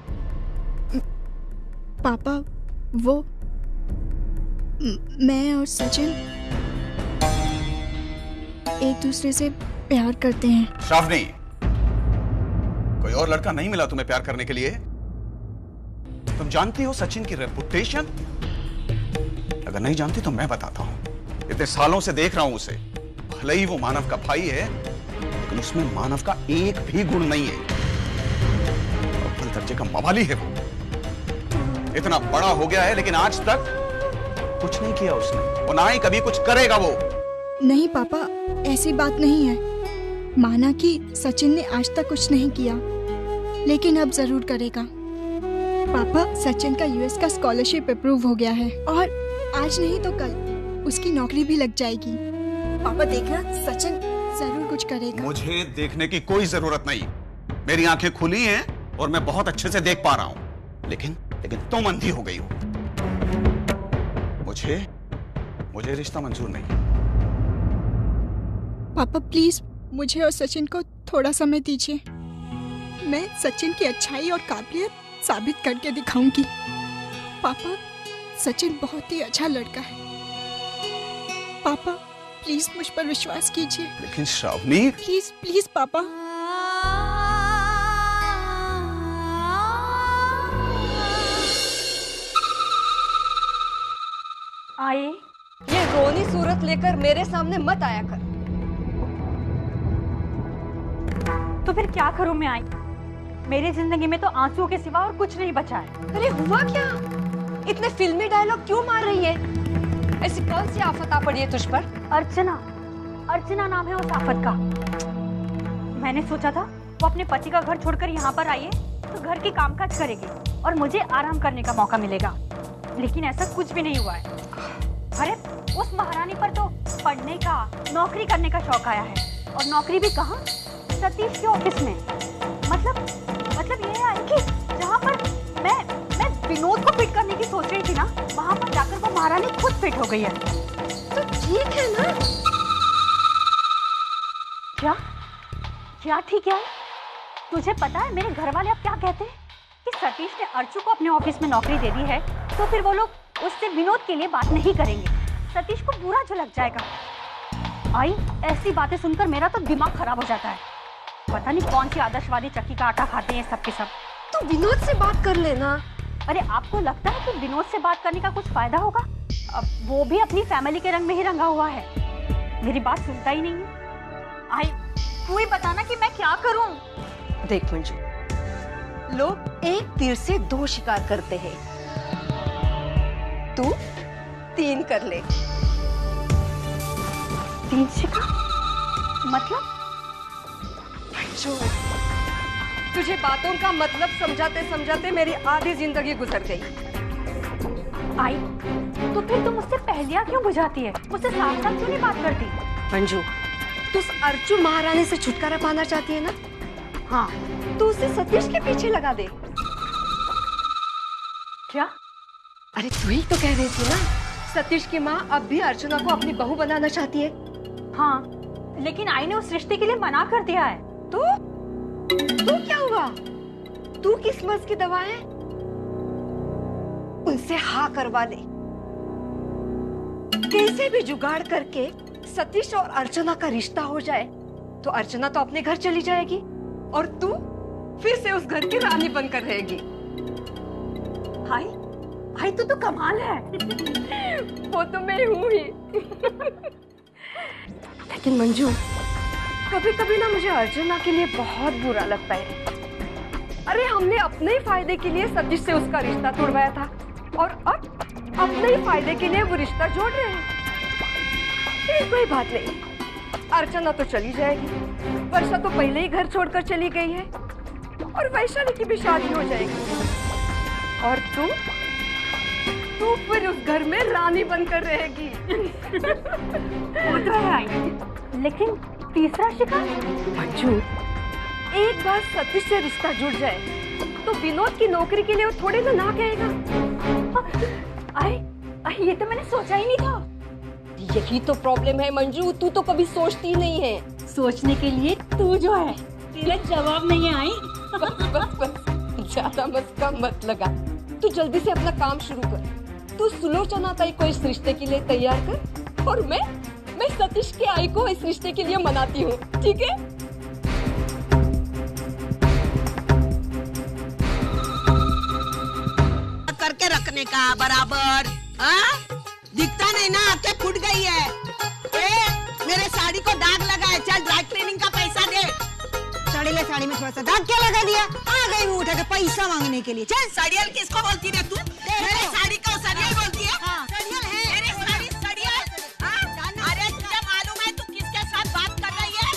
Speaker 13: पापा, वो मैं और सचिन एक दूसरे से प्यार करते हैं।
Speaker 4: श्रावणी, कोई और लड़का नहीं मिला तुम्हें प्यार करने के लिए? तुम जानती हो सचिन की रेपुटेशन? अगर नहीं जानती तो मैं बताता हूं। इतने सालों से देख रहा हूं उसे। भले ही वो मानव का भाई है, लेकिन उसमें मानव का एक भी गुण नहीं है। अव्वल दर्जे का मवाली है वो। इतना बड़ा हो गया है लेकिन आज तक कुछ नहीं किया उसने, और ना ही कभी कुछ करेगा वो।
Speaker 13: नहीं पापा, ऐसी बात नहीं है। माना कि सचिन ने आज तक कुछ नहीं किया, लेकिन अब जरूर करेगा। पापा, सचिन का यूएस का स्कॉलरशिप अप्रूव हो गया है और आज नहीं तो कल उसकी नौकरी भी लग जाएगी। पापा देखना, सचिन जरूर कुछ करेगा। मुझे
Speaker 4: देखने की कोई जरूरत नहीं। मेरी आंखें खुली हैं और मैं बहुत अच्छे से देख पा रहा हूं, लेकिन तुम अंधी हो गई हो। मुझे रिश्ता मंजूर नहीं।
Speaker 13: पापा प्लीज, मुझे और सचिन को थोड़ा समय दीजिए। मैं सचिन की अच्छाई और काबिलियत साबित करके दिखाऊंगी। पापा, सचिन बहुत ही अच्छा लड़का है। पापा प्लीज मुझ पर विश्वास कीजिए।
Speaker 4: लेकिन श्रावणी,
Speaker 13: प्लीज प्लीज पापा।
Speaker 14: आई, ये रोनी सूरत लेकर मेरे सामने मत आया कर। तो फिर क्या करूं मैं? आई, मेरी जिंदगी में तो आंसुओं के सिवा और कुछ नहीं बचा है। अरे हुआ क्या? इतने फिल्मी डायलॉग क्यों मार रही है? ऐसी कौन सी आफत आ पड़ी है तुझ पर? अर्चना नाम है उस आफत का। मैंने सोचा था वो अपने पति का घर छोड़कर यहाँ पर आई है तो घर की कामकाज करेगी और मुझे आराम करने का मौका मिलेगा, लेकिन ऐसा कुछ भी नहीं हुआ है। अरे उस महारानी पर तो पढ़ने का, नौकरी करने का शौक आया है। और नौकरी भी कहाँ? सतीश के ऑफिस में। मतलब ये है कि जहाँ पर मैं विनोद को फिट करने की सोच रही थी ना, वहाँ पर जाकर वो महारानी खुद फिट हो गई है।
Speaker 11: तो ठीक है ना?
Speaker 14: क्या ठीक है? तुझे पता है मेरे घर वाले अब क्या कहते हैं कि सतीश ने अर्चू को अपने ऑफिस में नौकरी दे दी है, तो फिर वो लोग उससे विनोद के लिए बात नहीं करेंगे। सतीश को बुरा जो लग जाएगा। आई, ऐसी बातें सुनकर मेरा तो दिमाग खराब हो जाता है। पता नहीं कौन सी आदर्शवादी चक्की का आटा खाते हैं सब के सब।
Speaker 11: तो विनोद से बात कर लेना।
Speaker 14: अरे आपको लगता है कि विनोद से बात करने का कुछ फायदा होगा? अब वो भी अपनी फैमिली के रंग में ही रंगा हुआ है। मेरी बात सुनता ही नहीं है। आई, तू ही बताना कि मैं क्या करूं?
Speaker 11: देख मंजू, लोग एक तीर से दो शिकार करते हैं। तू 3 कर ले।
Speaker 14: 3 शिकार? मतलब?
Speaker 11: मंजू, तुझे बातों का मतलब समझाते समझाते मेरी आधी जिंदगी गुजर गई।
Speaker 14: आई, तो फिर तुम मुझसे पहेलियां क्यों बुझाती है? मुझसे साफ साफ क्यों नहीं बात करती?
Speaker 11: मंजू, तू उस अर्चू महारानी से छुटकारा पाना चाहती है ना? हाँ, तो उसे सतीश के पीछे लगा दे।
Speaker 14: क्या?
Speaker 11: अरे तू ही तो कह रही थी ना, सतीश की माँ अब भी अर्चना को अपनी बहू बनाना चाहती है।
Speaker 14: हाँ, लेकिन आई ने उस रिश्ते के लिए मना कर दिया है।
Speaker 11: तो क्या हुआ? तू किस मर्ज की दवा है? उनसे हाँ करवा ले। कैसे भी जुगाड़ करके सतीश और अर्चना का रिश्ता हो जाए तो अर्चना तो अपने घर चली जाएगी और तू फिर से उस घर की रानी बनकर रहेगी।
Speaker 14: हाय तो कमाल है।
Speaker 11: वो तो मैं हूँ ही। लेकिन मंजू, कभी कभी ना मुझे अर्चना के लिए बहुत बुरा लगता है। अरे हमने अपने ही फायदे के लिए सतीश से उसका रिश्ता तोड़वाया था और अब अपने ही फायदे के लिए वो रिश्ता जोड़ रहे हैं। कोई बात नहीं, अर्चना तो चली जाएगी, वर्षा तो पहले ही घर छोड़कर चली गई है और वैशाली की भी शादी हो जाएगी और तू फिर उस घर में रानी बनकर रहेगी।
Speaker 14: वो तो है आई, लेकिन तीसरा शिकार?
Speaker 11: मंजू, एक बार सतीश से रिश्ता जुड़ जाए तो विनोद की नौकरी के लिए वो थोड़े ना कहेगा।
Speaker 14: आई, ये तो मैंने सोचा ही नहीं था।
Speaker 11: यही तो प्रॉब्लम है मंजू, तू तो कभी सोचती नहीं है।
Speaker 14: सोचने के लिए तू जो है, तेरा जवाब नहीं है। आई,
Speaker 11: बस ज्यादा मस्का मत लगा। तू जल्दी से अपना काम शुरू कर। तू सुलोचना ताई को इस रिश्ते के लिए तैयार कर और मैं सतीश के आई को इस रिश्ते के लिए मनाती हूँ, ठीक है?
Speaker 8: करके रखने का बराबर। दिखता नहीं ना, आंखें फूट गई है। मेरे साड़ी को दाग लगा है, चल ड्राई क्लीनिंग का पैसा दे।
Speaker 15: साड़ी में थोड़ा सा दाग क्या लगा दिया? आ गई वो उठा के पैसा मांगने के लिए।
Speaker 8: चल, सड़ियल किसको बोलती रे तू? मेरे साड़ी को सड़ियल बोलती है? हाँ, सड़ियल है। मेरे साड़ी सड़ियल? अरे तुझे मालूम है तू किसके साथ बात कर रही है?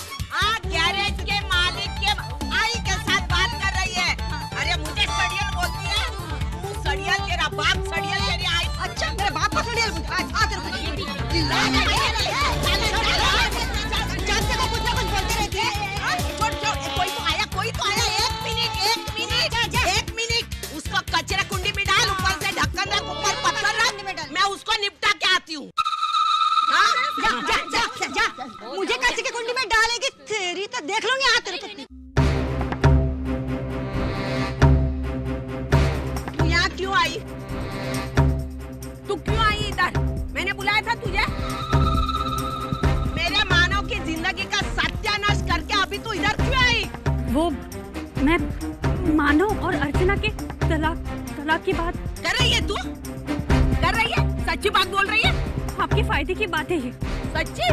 Speaker 8: गैरेज के मालिक के आई के साथ बात कर रही है। अरे मुझे सड़ियल बोलती है? तू सड़ियल, तेरा बाप सड़ियल, तेरी आई।
Speaker 15: अच्छा, मेरे बाप को सड़ियल
Speaker 8: एक मिनट, उसको कचरा कुंडी में डाल, ऊपर से ढक्कन रख, ऊपर पत्थर रख, मैं उसको निपटा के आती हूँ।
Speaker 15: जा, मुझे कचरे की कुंडी में डालेगी तेरी तो देख लूंगी। हाँ, तेरे
Speaker 8: तू यहाँ क्यों आई? तू क्यों आई इधर? मैंने बुलाया था तुझे? मेरे मानव की जिंदगी का सत्यानाश करके अभी तू इधर क्यों आई?
Speaker 14: वो मैं मानव और अर्चना के तलाक की बात
Speaker 8: कर रही है। तू कर रही है? सच्ची बात बोल रही है?
Speaker 14: आपके फायदे की बात है ये।
Speaker 8: सच्ची?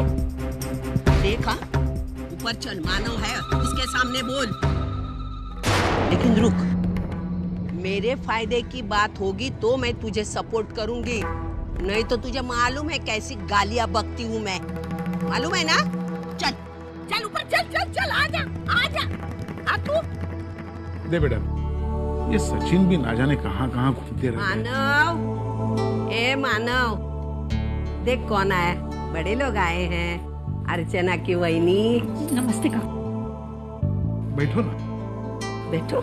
Speaker 8: देखा, ऊपर चल, मानव है, उसके सामने बोल। लेकिन रुक, मेरे फायदे की बात होगी तो मैं तुझे सपोर्ट करूंगी, नहीं तो तुझे मालूम है कैसी गालियां बकती हूँ मैं, मालूम है ना? चल चल ऊपर, चल आजा आ तू।
Speaker 16: दे बेटा, ये सचिन भी ना जाने कहाँ घूमते रहते हैं।
Speaker 8: मानव, ए मानव, देख कौन आया, बड़े लोग आए हैं। अर्चना की वहीनी।
Speaker 14: नमस्ते का।
Speaker 16: बैठो ना।
Speaker 8: बैठो।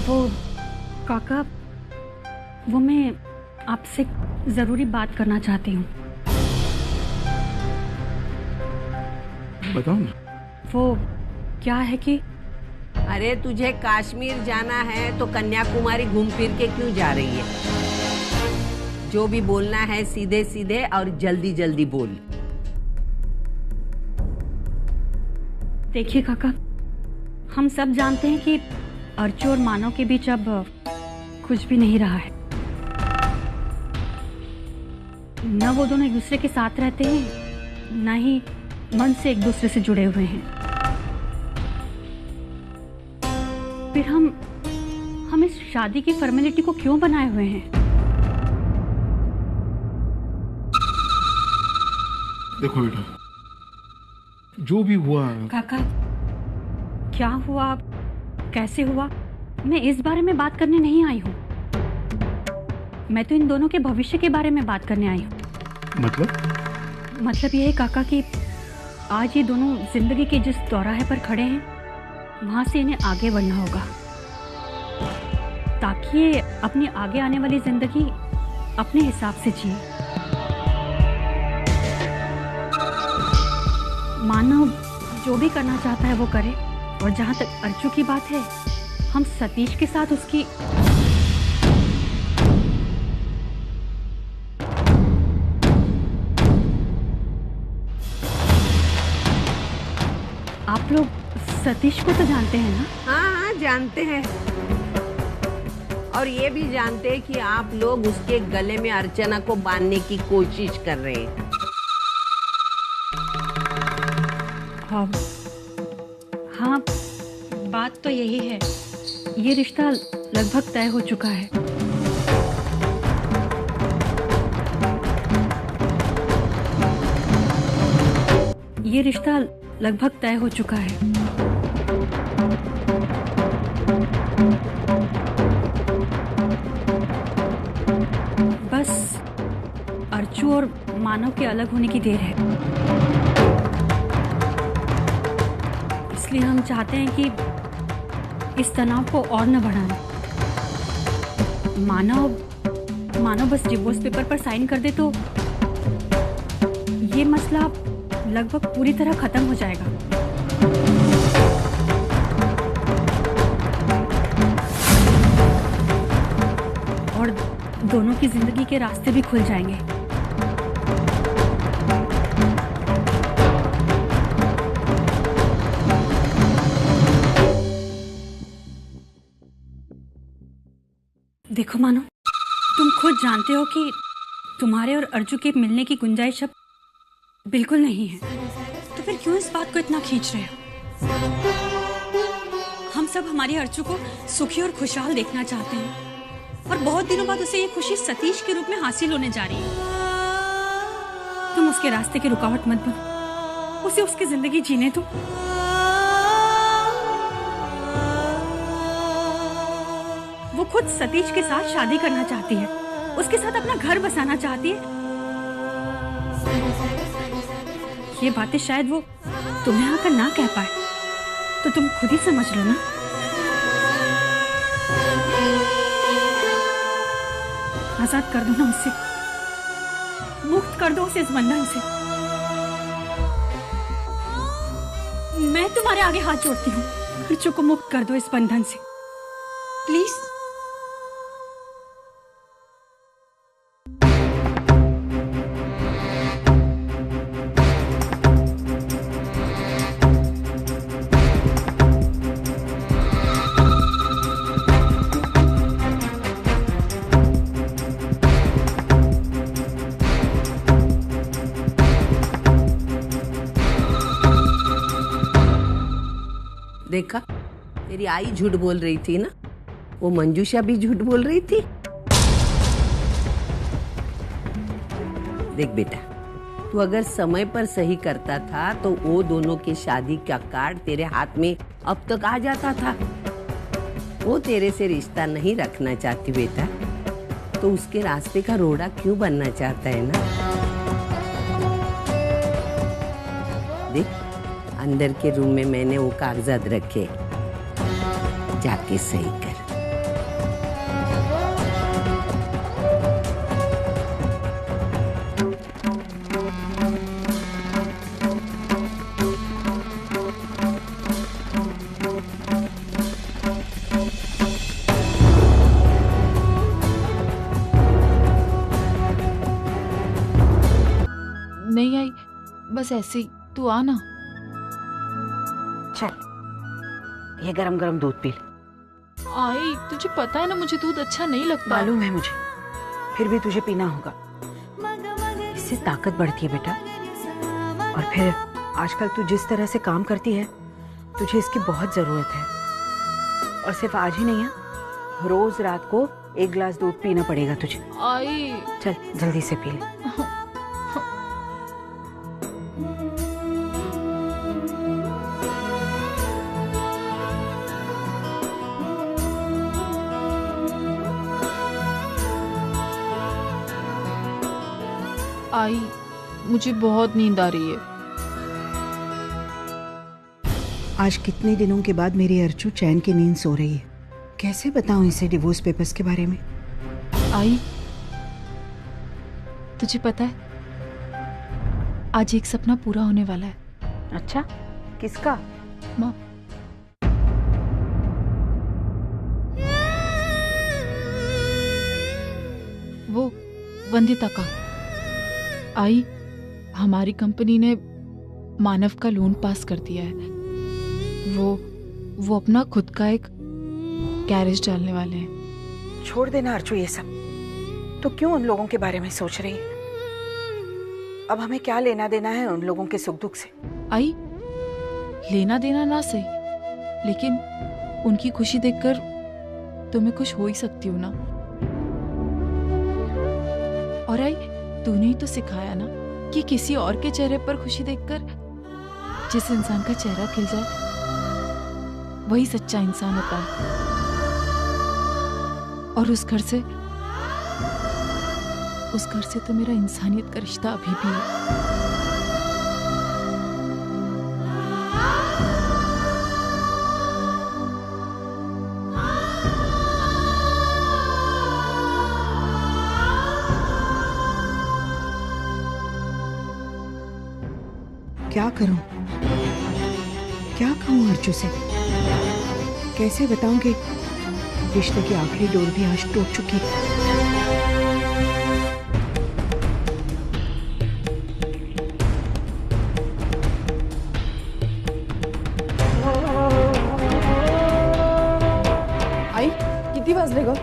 Speaker 14: वो काका, वो मैं आपसे जरूरी बात करना चाहती हूँ।
Speaker 16: बताओ ना।
Speaker 14: वो क्या है कि
Speaker 8: अरे तुझे कश्मीर जाना है तो कन्याकुमारी घूम फिर के क्यों जा रही है? जो भी बोलना है सीधे सीधे और जल्दी जल्दी बोल।
Speaker 14: देखिए काका, हम सब जानते हैं कि अर्चू और मानव के बीच अब कुछ भी नहीं रहा है। न वो दोनों एक दूसरे के साथ रहते हैं, न ही मन से एक दूसरे से जुड़े हुए हैं। फिर हम इस शादी की फॉर्मेलिटी को क्यों बनाए हुए हैं?
Speaker 16: देखो बेटा, जो भी हुआ।
Speaker 14: काका, क्या हुआ, कैसे हुआ, मैं इस बारे में बात करने नहीं आई हूँ। मैं तो इन दोनों के भविष्य के बारे में बात करने आई हूँ। मतलब ये है काका कि आज ये दोनों जिंदगी के जिस दौराहे पर खड़े हैं, वहां से इन्हें आगे बढ़ना होगा, ताकि ये अपनी आगे आने वाली जिंदगी अपने हिसाब से जिए। मानव जो भी करना चाहता है वो करे, और जहां तक अर्चू की बात है, हम सतीश के साथ उसकी आप लोग सतीश को तो जानते हैं ना?
Speaker 8: हाँ हाँ जानते हैं, और ये भी जानते हैं कि आप लोग उसके गले में अर्चना को बांधने की कोशिश कर रहे हैं।
Speaker 14: हाँ, बात तो यही है। ये रिश्ता लगभग तय हो चुका है। ये रिश्ता लगभग तय हो चुका है। बस अर्चू और मानव के अलग होने की देर है। इसलिए हम चाहते हैं कि इस तनाव को और न बढ़ाएं। मानव बस डिवोर्स पेपर पर साइन कर दे तो ये मसला लगभग पूरी तरह खत्म हो जाएगा। और दोनों की जिंदगी के रास्ते भी खुल जाएंगे। देखो मानो, तुम खुद जानते हो कि तुम्हारे और अर्जू के मिलने की गुंजाइश अब बिल्कुल नहीं है, तो फिर क्यों इस बात को इतना खींच रहे हो? हम सब हमारी अर्जू को सुखी और खुशहाल देखना चाहते हैं, और बहुत दिनों बाद उसे ये खुशी सतीश के रूप में हासिल होने जा रही है। तुम उसके रास्ते की रुकावट मत बनो, उसे उसकी जिंदगी जीने दो। वो खुद सतीश के साथ शादी करना चाहती है, उसके साथ अपना घर बसाना चाहती है। ये बातें शायद वो तुम्हें आकर ना कह पाए, तो तुम खुद ही समझ लो ना। आजाद कर दो ना उसे, मुक्त कर दो उसे इस बंधन से। मैं तुम्हारे आगे हाथ जोड़ती हूँ, अर्चू को मुक्त कर दो इस बंधन से, प्लीज।
Speaker 8: देखा, तेरी आई झूठ बोल रही थी ना, वो मंजूषा भी झूठ बोल रही थी। देख बेटा, तू अगर समय पर सही करता था तो वो दोनों की शादी का कार्ड तेरे हाथ में अब तक आ जाता था।
Speaker 17: वो तेरे से रिश्ता नहीं रखना चाहती बेटा, तो उसके रास्ते का रोड़ा क्यों बनना चाहता है ना? देख, अंदर के रूम में मैंने वो कागजात रखे, जाके सही कर।
Speaker 10: नहीं आई, बस ऐसे ही। तू आ ना।
Speaker 15: चल, ये गरम गरम दूध पी ले।
Speaker 10: आई, तुझे पता है ना मुझे दूध अच्छा नहीं लगता।
Speaker 15: मालूम है मुझे, फिर भी तुझे पीना होगा। इससे ताकत बढ़ती है बेटा। और फिर आजकल तू जिस तरह से काम करती है, तुझे इसकी बहुत जरूरत है। और सिर्फ आज ही नहीं है, रोज रात को 1 गिलास दूध पीना पड़ेगा तुझे।
Speaker 10: आई,
Speaker 15: चल जल्दी से पी ले।
Speaker 10: आई, मुझे बहुत नींद आ रही है।
Speaker 15: आज कितने दिनों के बाद मेरी अर्चू चैन की नींद सो रही है। कैसे बताऊं इसे डिवोर्स पेपर्स के बारे में?
Speaker 10: आई, तुझे पता है आज एक सपना पूरा होने वाला है।
Speaker 15: अच्छा, किसका?
Speaker 10: माँ। वो वंदिता का। आई, हमारी कंपनी ने मानव का लोन पास कर दिया है। वो अपना खुद का एक गैरेज डालने वाले हैं।
Speaker 15: छोड़ देना अर्चू ये सब। तो क्यों उन लोगों के बारे में सोच रही है? अब हमें क्या लेना देना है उन लोगों के सुख दुख से?
Speaker 10: आई, लेना देना ना सही, लेकिन उनकी खुशी देखकर तो मैं खुश हो ही सकती हूँ ना। और आई, तूने ही तो सिखाया ना कि किसी और के चेहरे पर खुशी देखकर जिस इंसान का चेहरा खिल जाए वही सच्चा इंसान होता है। और उस घर से तो मेरा इंसानियत का रिश्ता अभी भी है।
Speaker 15: क्या करूं? क्या कहूं अर्चू से? कैसे बताऊं कि रिश्ते की आखिरी डोर भी आज टूट चुकी है?
Speaker 10: आई, कितनी बज लेगा?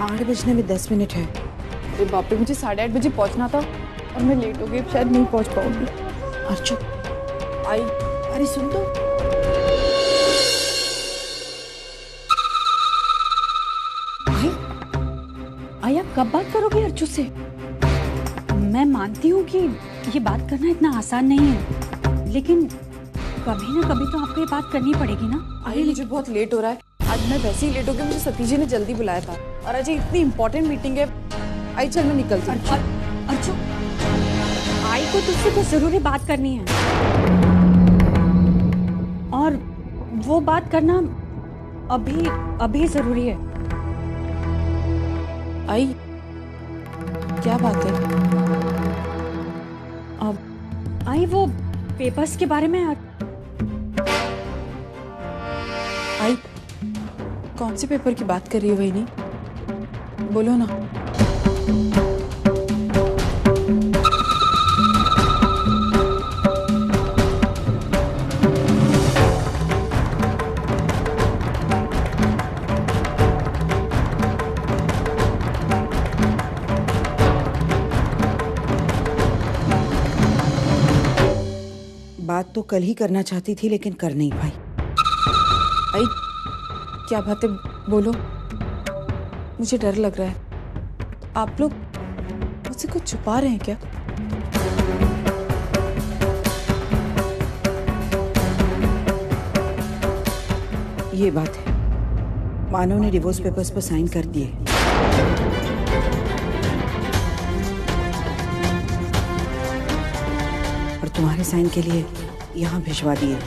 Speaker 15: 8 बजने में 10 मिनट है।
Speaker 10: अरे बाप रे, मुझे 8:30 बजे पहुंचना था और मैं लेट हो गई, शायद नहीं पहुंच पाऊंगी।
Speaker 15: अर्चू,
Speaker 10: आई,
Speaker 15: अरे सुन तो।
Speaker 14: आई, आप कब बात करोगे अर्चू से? मैं मानती हूँ कि ये बात करना इतना आसान नहीं है, लेकिन कभी ना कभी तो आपको ये बात करनी पड़ेगी ना।
Speaker 10: आई, मुझे बहुत लेट हो रहा है। आज मैं वैसे ही लेट हो गई, मुझे सतीश जी ने जल्दी बुलाया था और आज इतनी इंपॉर्टेंट मीटिंग है। आई, चल मैं निकलती हूँ।
Speaker 14: अर्चू, आई को तुझसे कुछ जरूरी बात करनी है और वो बात करना अभी जरूरी है।
Speaker 10: आई, क्या बात है?
Speaker 14: अब आई, वो पेपर्स के बारे में।
Speaker 10: आई, कौन से पेपर की बात कर रही हो वहीनी? बोलो ना।
Speaker 15: बात तो कल ही करना चाहती थी, लेकिन कर नहीं पाई।
Speaker 10: आई, क्या बात है? बोलो। मुझे डर लग रहा है। आप लोग मुझसे कुछ छुपा रहे हैं क्या?
Speaker 7: ये बात है, मानव ने डिवोर्स पेपर्स पर साइन कर दिए। और तुम्हारे साइन के लिए यहाँ भिजवा दिए।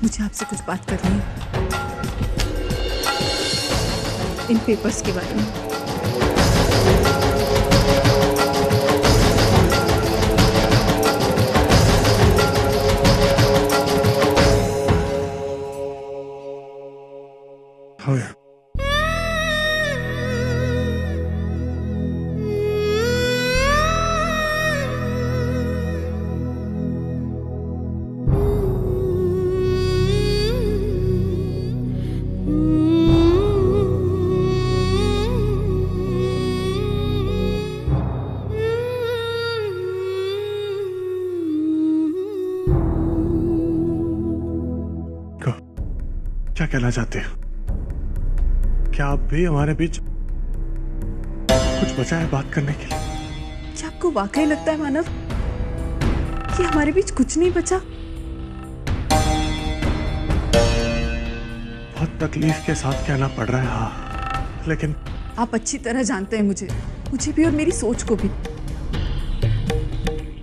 Speaker 18: मुझे आपसे कुछ बात करनी है, इन पेपर्स के बारे में।
Speaker 5: हाँ क्या कहना चाहते हो? क्या आप भी हमारे बीच कुछ बचा है बात करने के लिए?
Speaker 18: क्या आपको वाकई लगता है मानव कि हमारे बीच कुछ नहीं बचा?
Speaker 5: बहुत तकलीफ के साथ कहना पड़ रहा है, हाँ, लेकिन
Speaker 18: आप अच्छी तरह जानते हैं मुझे भी और मेरी सोच को भी।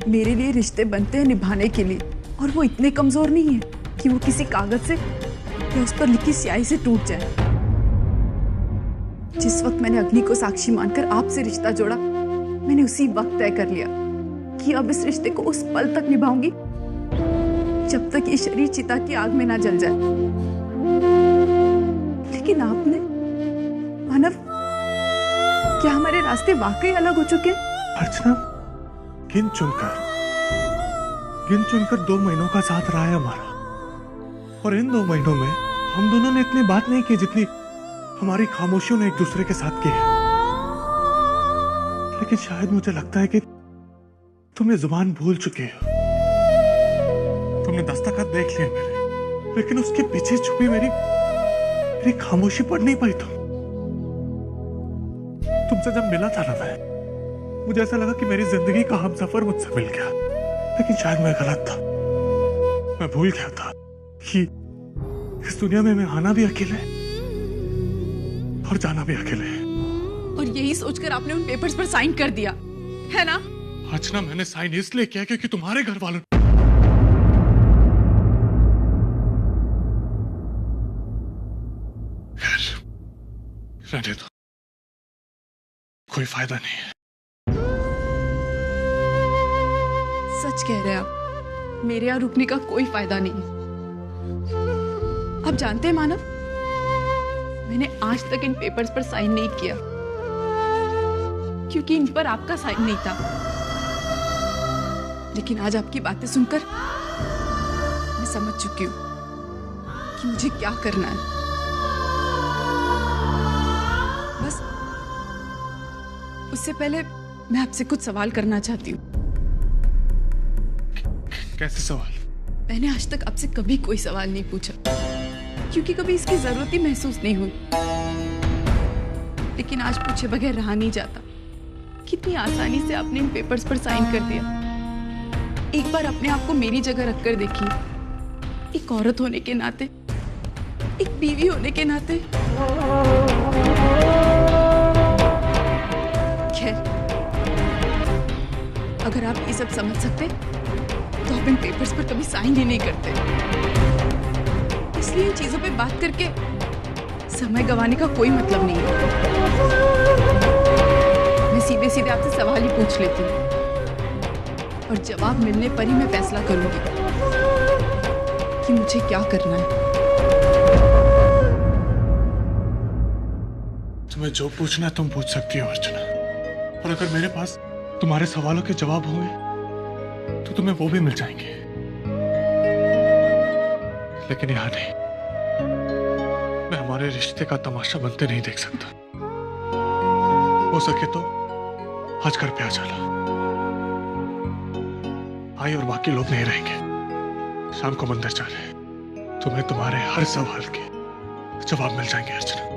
Speaker 18: मेरे लिए रिश्ते बनते हैं निभाने के लिए, और वो इतने कमजोर नहीं है कि वो किसी कागज से या उस पर लिखी स्याही से टूट जाए। जिस वक्त मैंने अग्नि को साक्षी मानकर आपसे रिश्ता जोड़ा, मैंने उसी वक्त तय कर लिया कि अब इस रिश्ते को उस पल तक निभाऊंगी जब तक ये शरीर चिता की आग में ना जल जाए। लेकिन आपने, मानव, क्या हमारे रास्ते वाकई अलग हो चुके हैं?
Speaker 5: अर्चना, गिन चुनकर 2 महीनों का साथ रहा है हमारा, और इन 2 महीनों में हम दोनों ने इतनी बात नहीं की जितनी हमारी खामोशियों ने एक दूसरे के साथ की है। लेकिन शायद मुझे लगता है कि तुम ये जुबान भूल चुके हो। तुमने दस्तखत देख लिए मेरे, लेकिन उसके पीछे छुपी मेरी खामोशी पढ़ नहीं पाई। तुमसे जब मिला था ना मैं, मुझे ऐसा लगा कि मेरी जिंदगी का हमसफर मुझसे मिल गया, लेकिन शायद मैं गलत था। मैं भूल गया था कि इस दुनिया में मैं आना भी अकेले और जाना भी अकेले।
Speaker 18: और यही सोचकर आपने उन पेपर्स पर साइन कर दिया, है ना?
Speaker 5: अर्चना, मैंने साइन इसलिए किया क्योंकि तुम्हारे घर वालों रहने दो, कोई फायदा नहीं है।
Speaker 18: सच कह रहे हैं आप, मेरे यहाँ रुकने का कोई फायदा नहीं। आप जानते हैं मानव, मैंने आज तक इन पेपर्स पर साइन नहीं किया क्योंकि इन पर आपका साइन नहीं था। लेकिन आज आपकी बातें सुनकर मैं समझ चुकी हूँ कि मुझे क्या करना है। उससे पहले मैं आपसे कुछ सवाल करना चाहती हूँ।
Speaker 5: कैसे सवाल?
Speaker 18: मैंने आज तक आपसे कभी कोई सवाल नहीं पूछा क्योंकि कभी इसकी जरूरत ही महसूस नहीं हुई, लेकिन आज पूछे बगैर रहा नहीं जाता। कितनी आसानी से आपने इन पेपर्स पर साइन कर दिया। एक बार अपने आप को मेरी जगह रखकर देखिए, एक औरत होने के नाते, एक बीवी होने के नाते। खैर, अगर आप ये सब समझ सकते तो आप इन पेपर्स पर कभी साइन ही नहीं करते। इसलिए इन चीजों पे बात करके समय गंवाने का कोई मतलब नहीं है। मैं सीधे सीधे आपसे सवाल ही पूछ लेती हूँ और जवाब मिलने पर ही मैं फैसला करूंगी कि मुझे क्या करना है।
Speaker 5: तुम्हें जो पूछना है तुम पूछ सकती हो अर्चना, और अगर मेरे पास तुम्हारे सवालों के जवाब होंगे तो तुम्हें वो भी मिल जाएंगे, लेकिन यहाँ नहीं। मैं हमारे रिश्ते का तमाशा बनते नहीं देख सकता। हो सके तो आज घर पे आ जाना। आई और बाकी लोग नहीं रहेंगे, शाम को मंदिर जा रहे हैं। तुम्हें तुम्हारे हर सवाल के जवाब मिल जाएंगे अर्चना।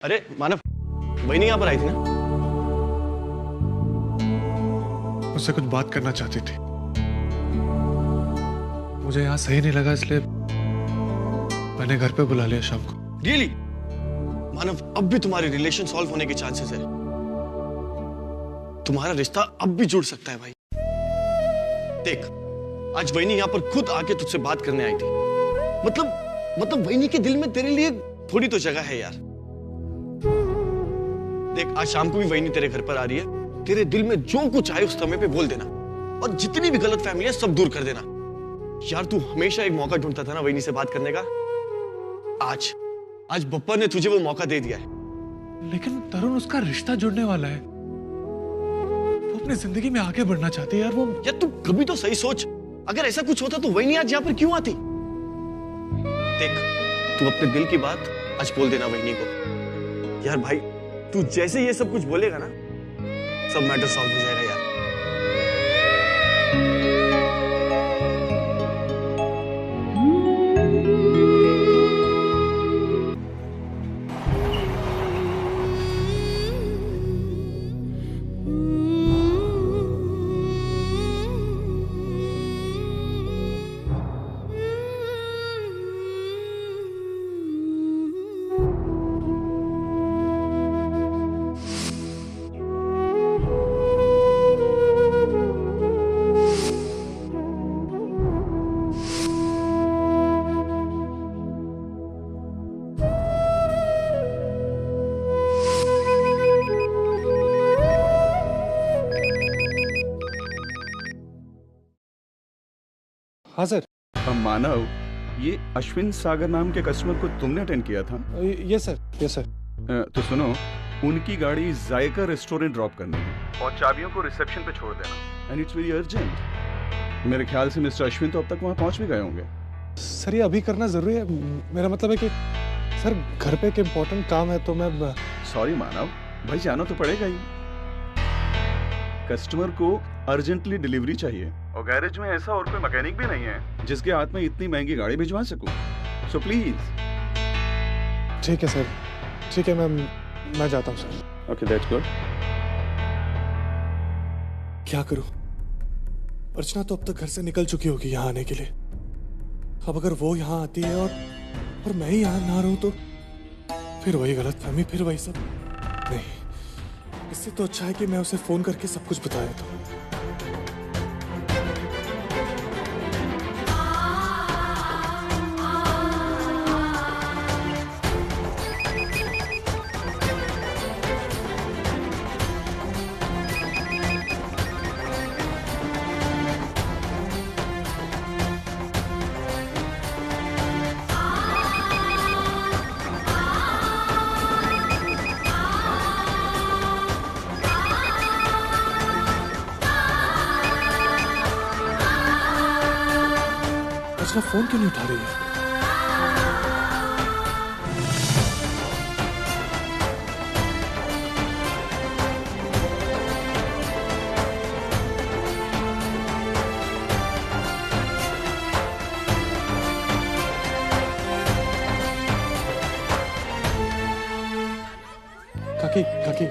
Speaker 19: अरे मानव, वही यहाँ पर आई थी ना?
Speaker 5: उससे कुछ बात करना चाहती थी। मुझे यहाँ सही नहीं लगा, इसलिए मैंने घर पे बुला लिया शाम को।
Speaker 19: रियली? मानव, अब भी तुम्हारे रिलेशन सॉल्व होने के चांसेस है। तुम्हारा रिश्ता अब भी जुड़ सकता है भाई। देख, आज वहीनी यहाँ पर खुद आके तुझसे बात करने आई थी। मतलब वहीनी के दिल में तेरे लिए थोड़ी तो जगह है यार। देख, आज शाम को भी वहीनी तेरे घर पर आ रही है। तेरे दिल में जो कुछ आए उस समय पे बोल देना, और जितनी भी गलत फहमी है सब दूर कर देना। यार, तू हमेशा एक मौका ढूंढता था ना वहीनी से बात करने का। आज बप्पा ने तुझे वो मौका दे दिया है।
Speaker 5: लेकिन तरुण, उसका रिश्ता जुड़ने वाला है। वो अपनी जिंदगी में आगे बढ़ना चाहती है यार। वो
Speaker 19: यार, तू कभी तो सही सोच। अगर ऐसा कुछ होता तो वहीनी आज यहाँ पर क्यों आती? देख, तू अपने दिल की बात आज बोल देना वहीनी को। यार भाई, तू जैसे ये सब कुछ बोलेगा ना, सब मैटर सॉल्व हो जाएगा यार।
Speaker 5: हाँ सर।
Speaker 4: मानव, ये अश्विन सागर नाम के कस्टमर को तुमने अटेंड किया था?
Speaker 5: Yes sir.
Speaker 4: तो सुनो, उनकी गाड़ी जायका रेस्टोरेंट ड्रॉप करनी है और चाबियों को रिसेप्शन पे छोड़ देना, एंड इट्स वेरी अर्जेंट। मेरे ख्याल से मिस्टर अश्विन तो अब तक वहाँ पहुँच भी गए होंगे।
Speaker 5: सर, ये अभी करना जरूरी है? मेरा मतलब है कि सर, घर पे एक इम्पोर्टेंट काम है तो मैं।
Speaker 4: सॉरी मानव, भाई जाना तो पड़ेगा ही। कस्टमर को अर्जेंटली डिलीवरी चाहिए और गैरेज में ऐसा और कोई मैकेनिक भी नहीं है जिसके हाथ में इतनी महंगी गाड़ी भिजवा सकूं। So please.
Speaker 5: ठीक है सर, ठीक है, मैं जाता हूँ सर।
Speaker 4: Okay, that's good.
Speaker 5: क्या करूं? अर्चना तो अब तक घर से निकल चुकी होगी यहाँ आने के लिए। अब अगर वो यहाँ आती है और मैं ही यहाँ ना रहूं तो फिर वही गलतफहमी, फिर वही सब। नहीं, इससे तो अच्छा है कि मैं उसे फोन करके सब कुछ बता देता हूँ। अर्चना फोन क्यों नहीं उठा रही है? काकी,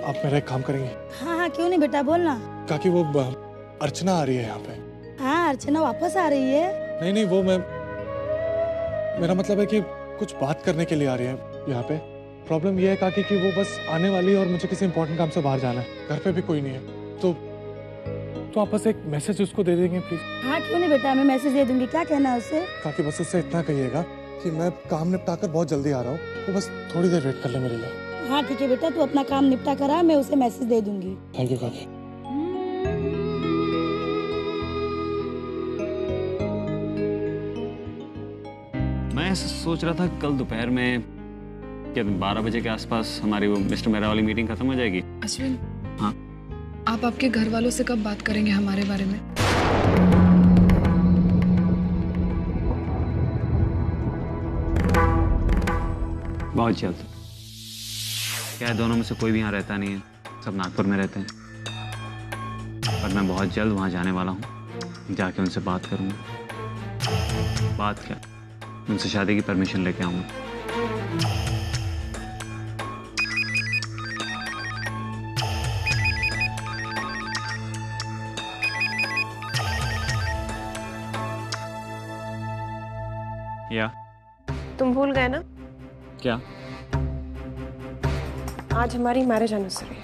Speaker 5: आप मेरा एक काम करेंगे?
Speaker 20: हाँ हाँ, क्यों नहीं बेटा, बोलना।
Speaker 5: काकी, वो अर्चना आ रही है यहाँ पे।
Speaker 20: हाँ, अर्चना वापस आ रही है?
Speaker 5: नहीं, वो मेरा मतलब है कि कुछ बात करने के लिए आ रही है यहाँ पे। प्रॉब्लम ये है काकी कि वो बस आने वाली है और मुझे किसी इंपॉर्टेंट काम से बाहर जाना है, घर पे भी कोई नहीं है, तो आप बस एक मैसेज उसको दे देंगे प्लीज?
Speaker 20: हाँ क्यों नहीं बेटा, मैं मैसेज दे दूंगी। क्या कहना है उससे?
Speaker 5: काकी बस उससे इतना कहिएगा कि मैं काम निपटा कर बहुत जल्दी आ रहा हूँ, वो बस थोड़ी देर वेट कर ले मेरे लिए।
Speaker 20: हाँ ठीक है बेटा, तू अपना काम निपटा करा, मैं उसे मैसेज दे दूंगी।
Speaker 5: थैंक यू काकी।
Speaker 9: मैं सोच रहा था कल दोपहर में क्या 12 बजे के आसपास हमारी वो मिस्टर मेहरा वाली मीटिंग खत्म हो जाएगी।
Speaker 10: अश्विन,
Speaker 9: हाँ,
Speaker 10: आप आपके घर वालों से कब बात करेंगे हमारे बारे में?
Speaker 9: बहुत जल्द। क्या है, दोनों में से कोई भी यहाँ रहता नहीं है, सब नागपुर में रहते हैं, पर मैं बहुत जल्द वहाँ जाने वाला हूँ, जाके उनसे बात करूँगा। बात क्या, उनसे शादी की परमिशन लेके आऊँगा। या
Speaker 11: तुम भूल गए ना,
Speaker 9: क्या?
Speaker 11: आज हमारी मैरिज एनिवर्सरी है।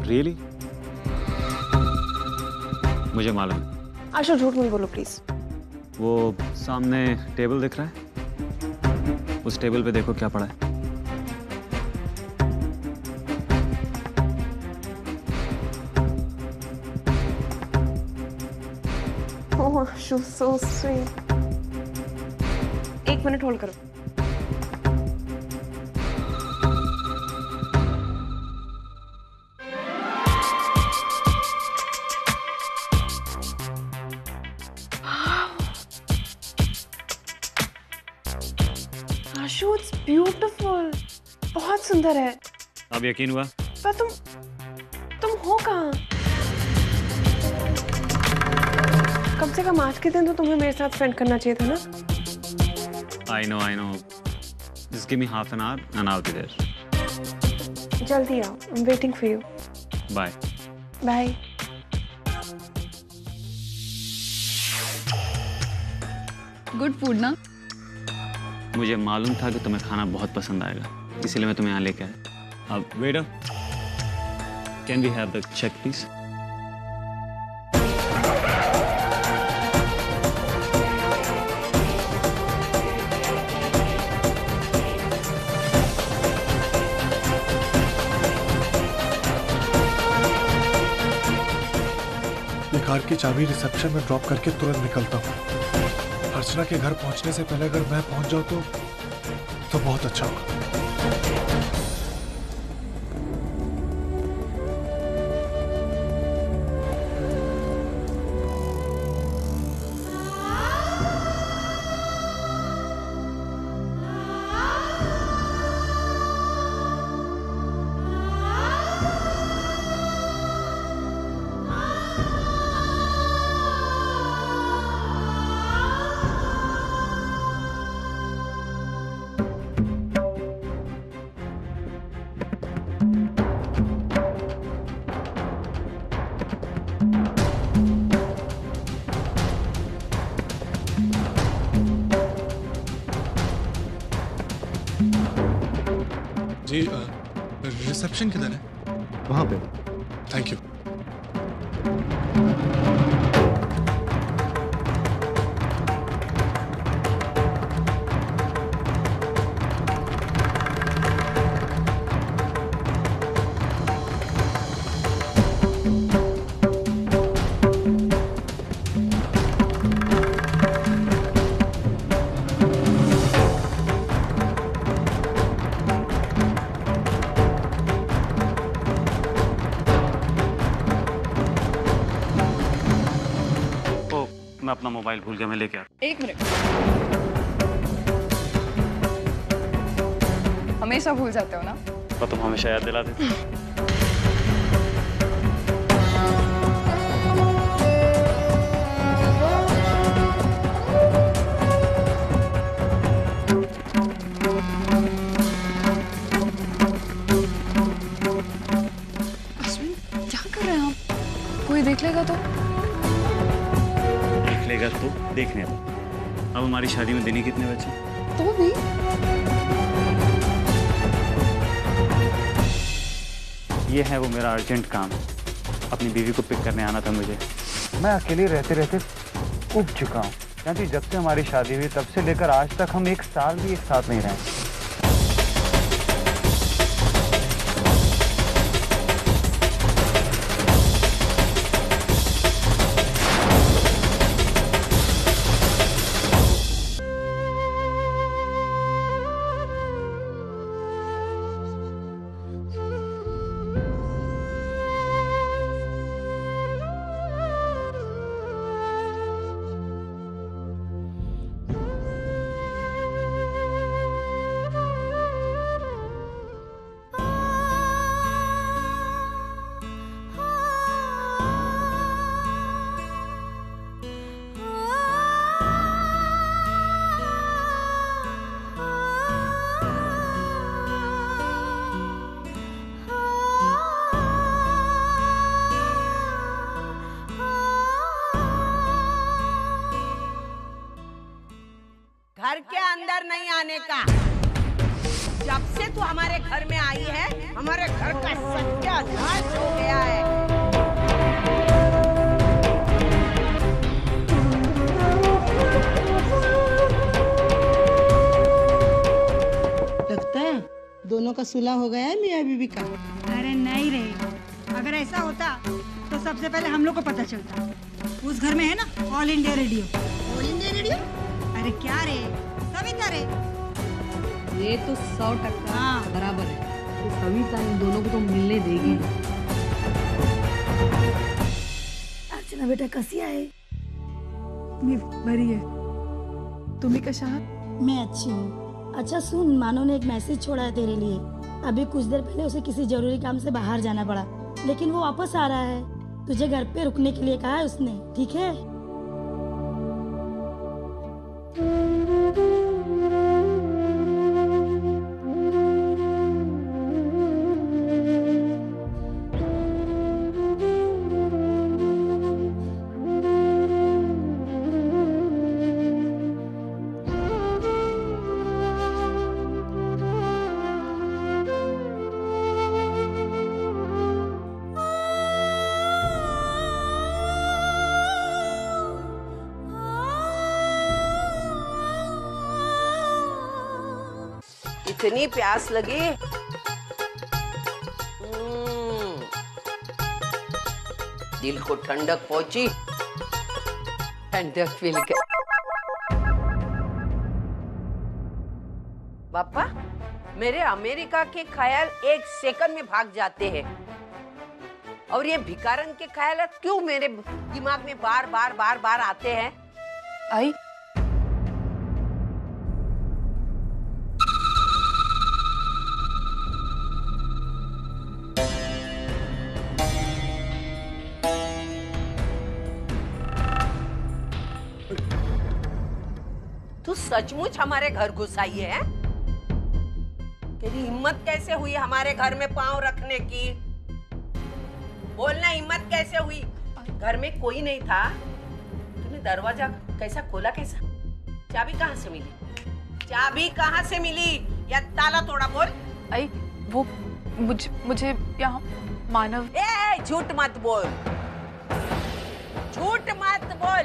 Speaker 9: रियली? मुझे मालूम।
Speaker 11: आशु झूठ मत बोलो प्लीज।
Speaker 9: वो सामने टेबल दिख रहा है, उस टेबल पे देखो क्या पड़ा है।
Speaker 11: ओह आशु, सो स्वीट। एक मिनट होल्ड करो। आशु, इट्स ब्यूटीफुल, बहुत सुंदर है।
Speaker 9: अब यकीन हुआ?
Speaker 11: पर तुम हो कहाँ? कम से कम आज के दिन तो तुम्हें मेरे साथ स्पेंड करना चाहिए था ना।
Speaker 9: I know. Just give me half an hour and I'll be there.
Speaker 11: जल्दी आओ, I'm waiting for you.
Speaker 9: Bye.
Speaker 11: Bye.
Speaker 10: Good food ना?
Speaker 9: मुझे मालूम था कि तुम्हें खाना बहुत पसंद आएगा, इसीलिए मैं तुम्हें यहाँ लेके आया। अब waiter, can we have the check please?
Speaker 5: Car की चाबी रिसेप्शन में ड्रॉप करके तुरंत निकलता हूँ। अर्चना के घर पहुंचने से पहले अगर मैं पहुंच जाऊं तो बहुत अच्छा होगा। जी, रिसेप्शन किधर है?
Speaker 16: वहां पे।
Speaker 5: Thank you.
Speaker 9: अपना मोबाइल भूल गया, मैं लेके आता।
Speaker 10: एक मिनट, हमेशा भूल जाते हो ना?
Speaker 9: तो तुम हमेशा याद दिला देते।
Speaker 10: अश्विन क्या कर रहे हैं आप? कोई देख लेगा तो?
Speaker 9: देख लेगा तो देखने दो। अब हमारी शादी में दिन ही कितने बचे?
Speaker 10: तो भी
Speaker 9: ये है वो मेरा अर्जेंट काम। अपनी बीवी को पिक करने आना था मुझे। मैं अकेले रहते रहते उब चुका हूँ, क्योंकि जब से हमारी शादी हुई तब से लेकर आज तक हम एक साल भी एक साथ नहीं रहे।
Speaker 17: घर के अंदर नहीं आने का। जब से तू हमारे घर में आई है, हमारे घर का सत्यानाश हो गया है।
Speaker 20: लगता है दोनों का सुलह हो गया है मियाँ बीवी का।
Speaker 14: अरे नहीं रे, अगर ऐसा होता तो सबसे पहले हम लोग को पता चलता। उस घर में है ना all India radio.
Speaker 20: All India radio?
Speaker 14: अरे क्या रे, सविता रे।
Speaker 15: ये तो 100% बराबर है। तो सविता इन दोनों को तो मिलने देगी।
Speaker 20: अर्चना बेटा कसी आहे?
Speaker 18: मी बरी है, तुम्ही कशा आहात?
Speaker 20: मैं अच्छी हूँ। अच्छा सुन, मानो ने एक मैसेज छोड़ा है तेरे लिए। अभी कुछ देर पहले उसे किसी जरूरी काम से बाहर जाना पड़ा, लेकिन वो वापस आ रहा है। तुझे घर पे रुकने के लिए कहा है उसने, ठीक है?
Speaker 17: इतनी प्यास लगी। दिल को ठंडक पहुंची, ठंडक फील कर। पापा, मेरे अमेरिका के ख्याल एक सेकंड में भाग जाते हैं, और ये भिखारन के ख्याल क्यों मेरे दिमाग में बार बार बार बार आते हैं?
Speaker 10: आई
Speaker 17: तू सचमुच हमारे घर घुस आई है? तेरी हिम्मत कैसे हुई हमारे घर में पांव रखने की? बोलना, हिम्मत कैसे हुई? घर में कोई नहीं था, तूने दरवाजा कैसा खोला? कैसा? चाबी कहाँ से मिली? चाबी कहाँ से मिली? या ताला तोड़ा? बोल।
Speaker 10: आई वो मुझे यहाँ मानव।
Speaker 17: झूठ मत बोल, झूठ मत बोल।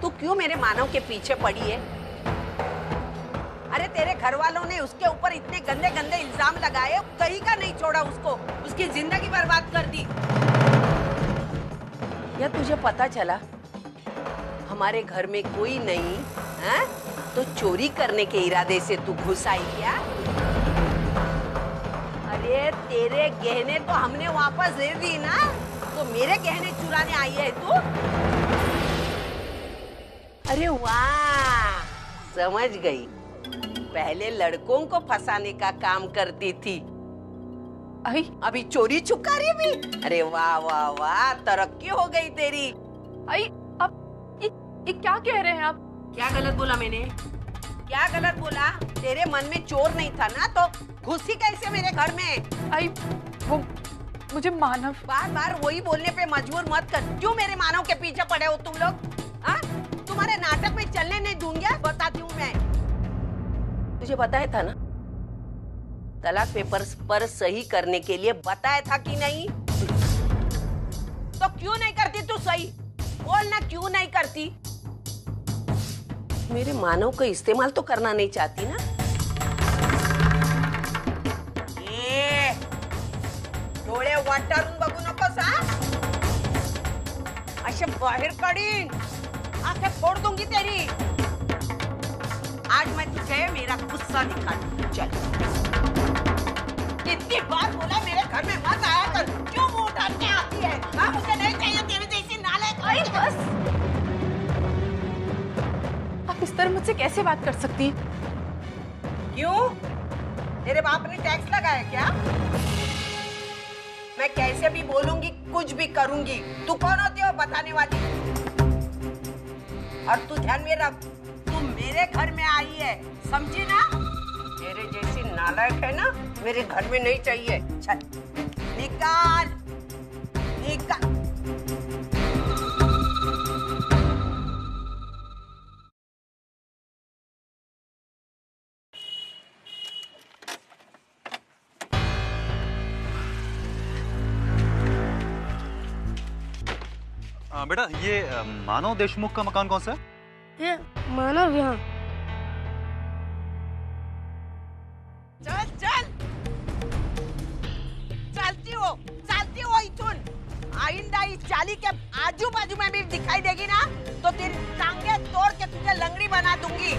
Speaker 17: तू क्यों मेरे मानव के पीछे पड़ी है? अरे तेरे घर वालों ने उसके ऊपर इतने गंदे गंदे इल्जाम लगाए, कहीं का नहीं छोड़ा उसको, उसकी जिंदगी बर्बाद कर दी। या तुझे पता चला हमारे घर में कोई नहीं है, तो चोरी करने के इरादे से तू घुस आई क्या? अरे तेरे गहने तो हमने वापस दे दी ना, तो मेरे गहने चुराने आई है तू? अरे वाह, समझ गई। पहले लड़कों को फंसाने का काम करती थी, अभी चोरी चुकारी भी। अरे वाह वाह वाह, तरक्की हो गई तेरी।
Speaker 10: अब ये क्या कह रहे हैं आप?
Speaker 17: क्या गलत बोला मैंने? क्या गलत बोला? तेरे मन में चोर नहीं था ना, तो घुसी कैसे मेरे घर में?
Speaker 10: वो मुझे मानव
Speaker 17: बार बार वही बोलने पे मजबूर मत कर। क्यों मेरे मानव के पीछे पड़े हो तुम लोग? हाँ, तुम्हारे नाटक में चलने नहीं दूंगी। बताती हूँ मैं। तुझे बताया था ना, तलाक पेपर्स पर सही करने के लिए बताया था कि नहीं? तो क्यों नहीं करती तू सही? बोल ना, क्यों नहीं करती? मेरे मानव को इस्तेमाल तो करना नहीं चाहती ना? डोळे वाटारून बघू नकोस हा? अशे बाहेर काढीन, आंखें फोड़ दूंगी तेरी। आज मैं तुझे मेरा गुस्सा दिखाती। चल, कितनी बार बोला मेरे घर में मत आया कर, क्यों मुंह उठा के आती है? हाँ, मुझे नहीं चाहिए तेरी जैसी नालायक।
Speaker 10: बस, आप इस तरह मुझसे कैसे बात कर सकती हैं?
Speaker 17: क्यों? तेरे बाप ने टैक्स लगाया क्या? मैं कैसे भी बोलूंगी, कुछ भी करूंगी। तू कौन होती हो बताने वाली? और तू ध्यान में रख, तू मेरे घर में आई है, समझी ना? तेरे जैसी नालायक है ना, मेरे घर में नहीं चाहिए। चल, निकाल निकाल।
Speaker 21: बेटा, ये मानव देशमुख का मकान कौन सा है?
Speaker 20: ये मानव यहाँ।
Speaker 17: चल चल, चलती हो इथून। आइंदा इस चाली के आजू बाजू में भी दिखाई देगी ना, तो तेरी टांगे तोड़ के तुझे लंगड़ी बना दूंगी।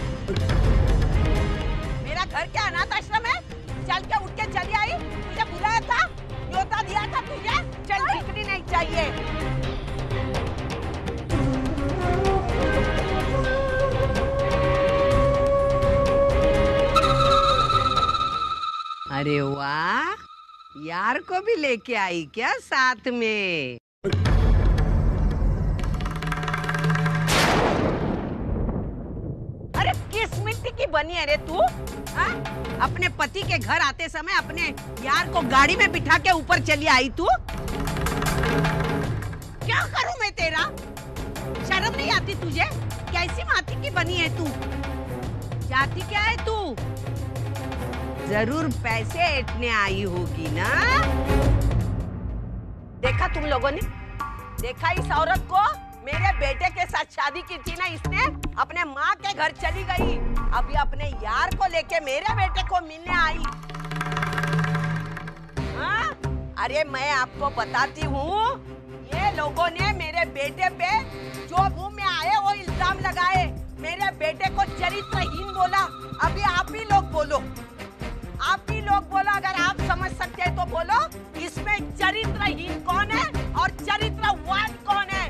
Speaker 17: मेरा घर क्या अनाथ आश्रम है? चल के उठ के चली आई। तुझे बुलाया था, न्योता दिया था तुझे। चल, दिखनी नहीं चाहिए। अरे वाह, यार को भी लेके आई क्या साथ में? अरे किस मिट्टी की बनी है रे तू? हाँ? अपने पति के घर आते समय अपने यार को गाड़ी में बिठा के ऊपर चली आई तू? क्या करूं मैं तेरा? शर्म नहीं आती तुझे? कैसी माटी की बनी है तू? जाती क्या है तू? जरूर पैसे ऐंठने आई होगी ना? देखा तुम लोगों ने? देखा इस औरत को? मेरे बेटे के साथ शादी की थी ना इसने, अपने माँ के घर चली गई। अभी अपने यार को लेके मेरे बेटे को मिलने आई। हाँ? अरे मैं आपको बताती हूँ, ये लोगों ने मेरे बेटे पे जो मुंह में आए वो इल्जाम लगाए। मेरे बेटे को चरित्रहीन बोला। अभी आप ही लोग बोलो, आप ही लोग बोलो। अगर आप समझ सकते हैं तो बोलो, इसमें चरित्रहीन कौन है और चरित्रवान कौन है?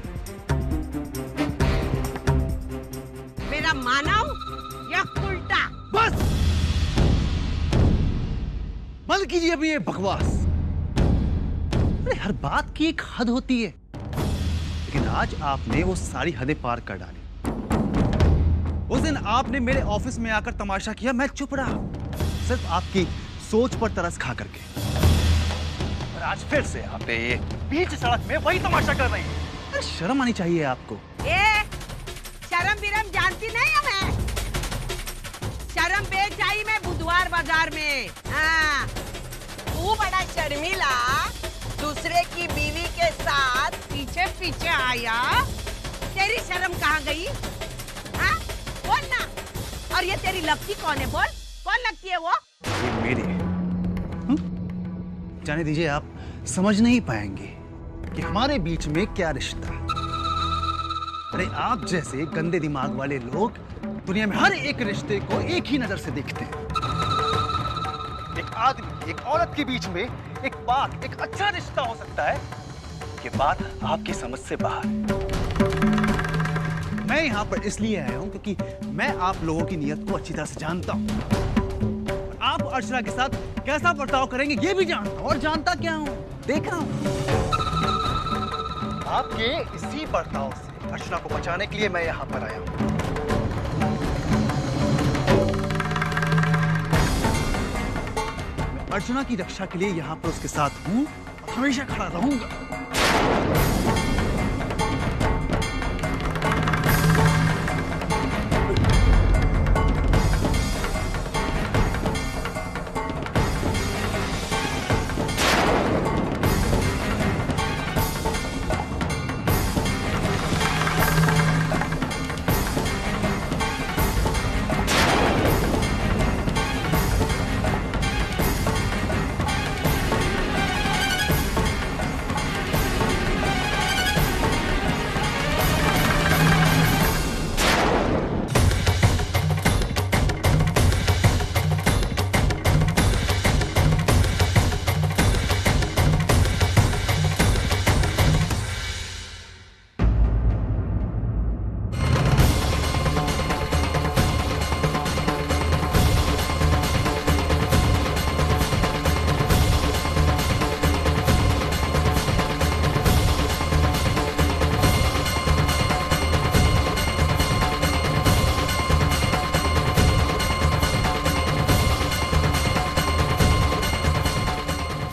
Speaker 17: मेरा मानव या उल्टा?
Speaker 22: बस बंद कीजिए अभी ये बकवास। अरे हर बात की एक हद होती है, लेकिन आज आपने वो सारी हदें पार कर डाली। उस दिन आपने मेरे ऑफिस में आकर तमाशा किया, मैं चुप रहा, सिर्फ आपकी सोच पर तरस खा करके। और आज फिर से आप ये बीच सड़क में वही तमाशा कर रही हैं। अरे शर्म आनी चाहिए आपको।
Speaker 17: शर्म बिरम जानती नहीं है मैं। शर्म बेच आई मैं बुधवार बाजार में। हाँ, तू बड़ा शर्मिला दूसरे की बीवी के साथ पीछे पीछे आया। तेरी शर्म कहाँ गई? हाँ, बोल ना। और ये तेरी लगती कौन है? बोल, कौन लगती है वो?
Speaker 22: मेरी। जाने दीजिए, आप समझ नहीं पाएंगे कि हमारे बीच में क्या रिश्ता है। अरे आप जैसे गंदे दिमाग वाले लोग दुनिया में हर एक रिश्ते को एक ही नजर से देखते हैं। एक आदमी एक औरत के बीच में एक बात, एक अच्छा रिश्ता हो सकता है, ये बात आपकी समझ से बाहर। मैं यहाँ पर इसलिए आया हूँ क्योंकि मैं आप लोगों की नीयत को अच्छी तरह से जानता हूँ। आप अर्चना के साथ कैसा बर्ताव करेंगे ये भी जानता हूँ, और जानता क्या हूँ, देखा हूँ। आपके इसी बर्ताव से अर्चना को बचाने के लिए मैं यहाँ पर आया हूँ। मैं अर्चना की रक्षा के लिए यहाँ पर उसके साथ हूँ और हमेशा खड़ा रहूंगा।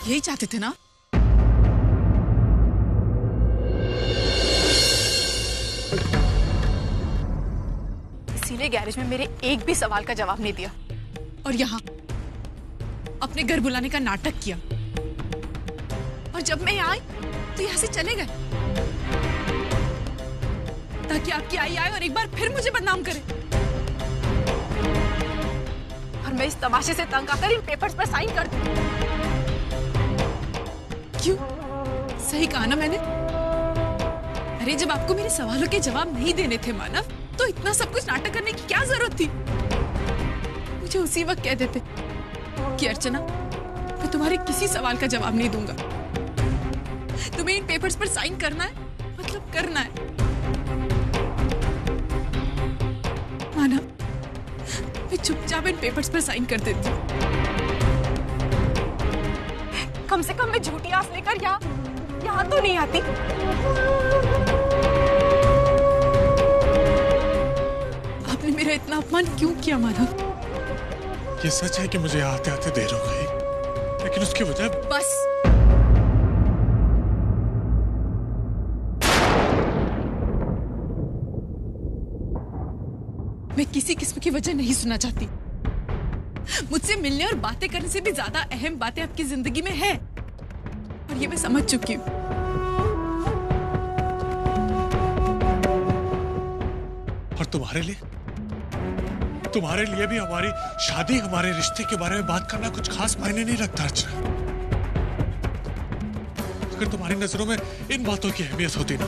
Speaker 18: यही चाहते थे ना? इसीलिए गैरेज में मेरे एक भी सवाल का जवाब नहीं दिया और यहाँ अपने घर बुलाने का नाटक किया। और जब मैं आई तो यहाँ से चले गए ताकि आपकी आई आए और एक बार फिर मुझे बदनाम करे। और मैं इस तमाशे से तंग आकर इन पेपर्स पर साइन कर दूं। क्यों? सही कहा ना मैंने? अरे जब आपको मेरे सवालों के जवाब नहीं देने थे मानव, तो इतना सब कुछ नाटक करने की क्या जरूरत थी? मुझे उसी वक्त कह देते कि अर्चना, मैं तुम्हारे किसी सवाल का जवाब नहीं दूंगा। तुम्हें इन पेपर्स पर साइन करना है, मतलब करना है। मानव, मैं चुपचाप इन पेपर्स पर साइन कर देती हूँ। कम से कम मैं झूठी आस लेकर यहाँ तो नहीं आती। आपने मेरा इतना अपमान क्यों किया माधव?
Speaker 5: ये सच है कि मुझे आते आते देर हो गई, लेकिन उसकी वजह
Speaker 18: बस। मैं किसी किस्म की वजह नहीं सुनना चाहती। मुझसे मिलने और बातें करने से भी ज्यादा अहम बातें आपकी जिंदगी में है और ये मैं समझ चुकी हूँ।
Speaker 5: और तुम्हारे लिए भी हमारी शादी, हमारे रिश्ते के बारे में बात करना कुछ खास मायने नहीं रखता अर्चना। अगर तुम्हारी नजरों में इन बातों की अहमियत होती ना,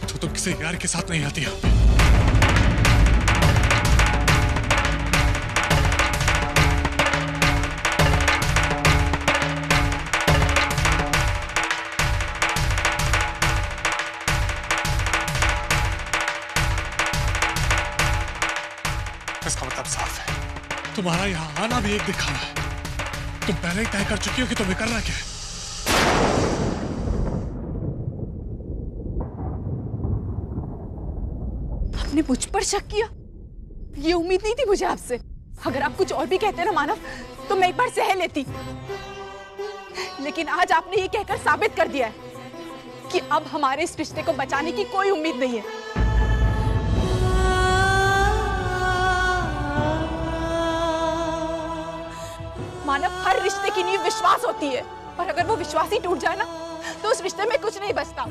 Speaker 5: तो तुम किसी यार के साथ नहीं आती यहाँ पे। इसका मतलब साफ है, तुम्हारा यहाँ आना भी एक दिखावा है। तुम पहले ही तय कर चुकी हो कि तुम्हें करना क्या है।
Speaker 18: आपने मुझ पर शक किया? ये उम्मीद नहीं थी मुझे आपसे। अगर आप कुछ और भी कहते ना मानव, तो मैं एक बार सह लेती। लेकिन आज आपने ये कहकर साबित कर दिया है कि अब हमारे इस रिश्ते को बचाने की कोई उम्मीद नहीं है। मानव, हर रिश्ते की नींव विश्वास होती है, और अगर वो विश्वास ही टूट जाए ना, तो उस रिश्ते में कुछ नहीं बचता।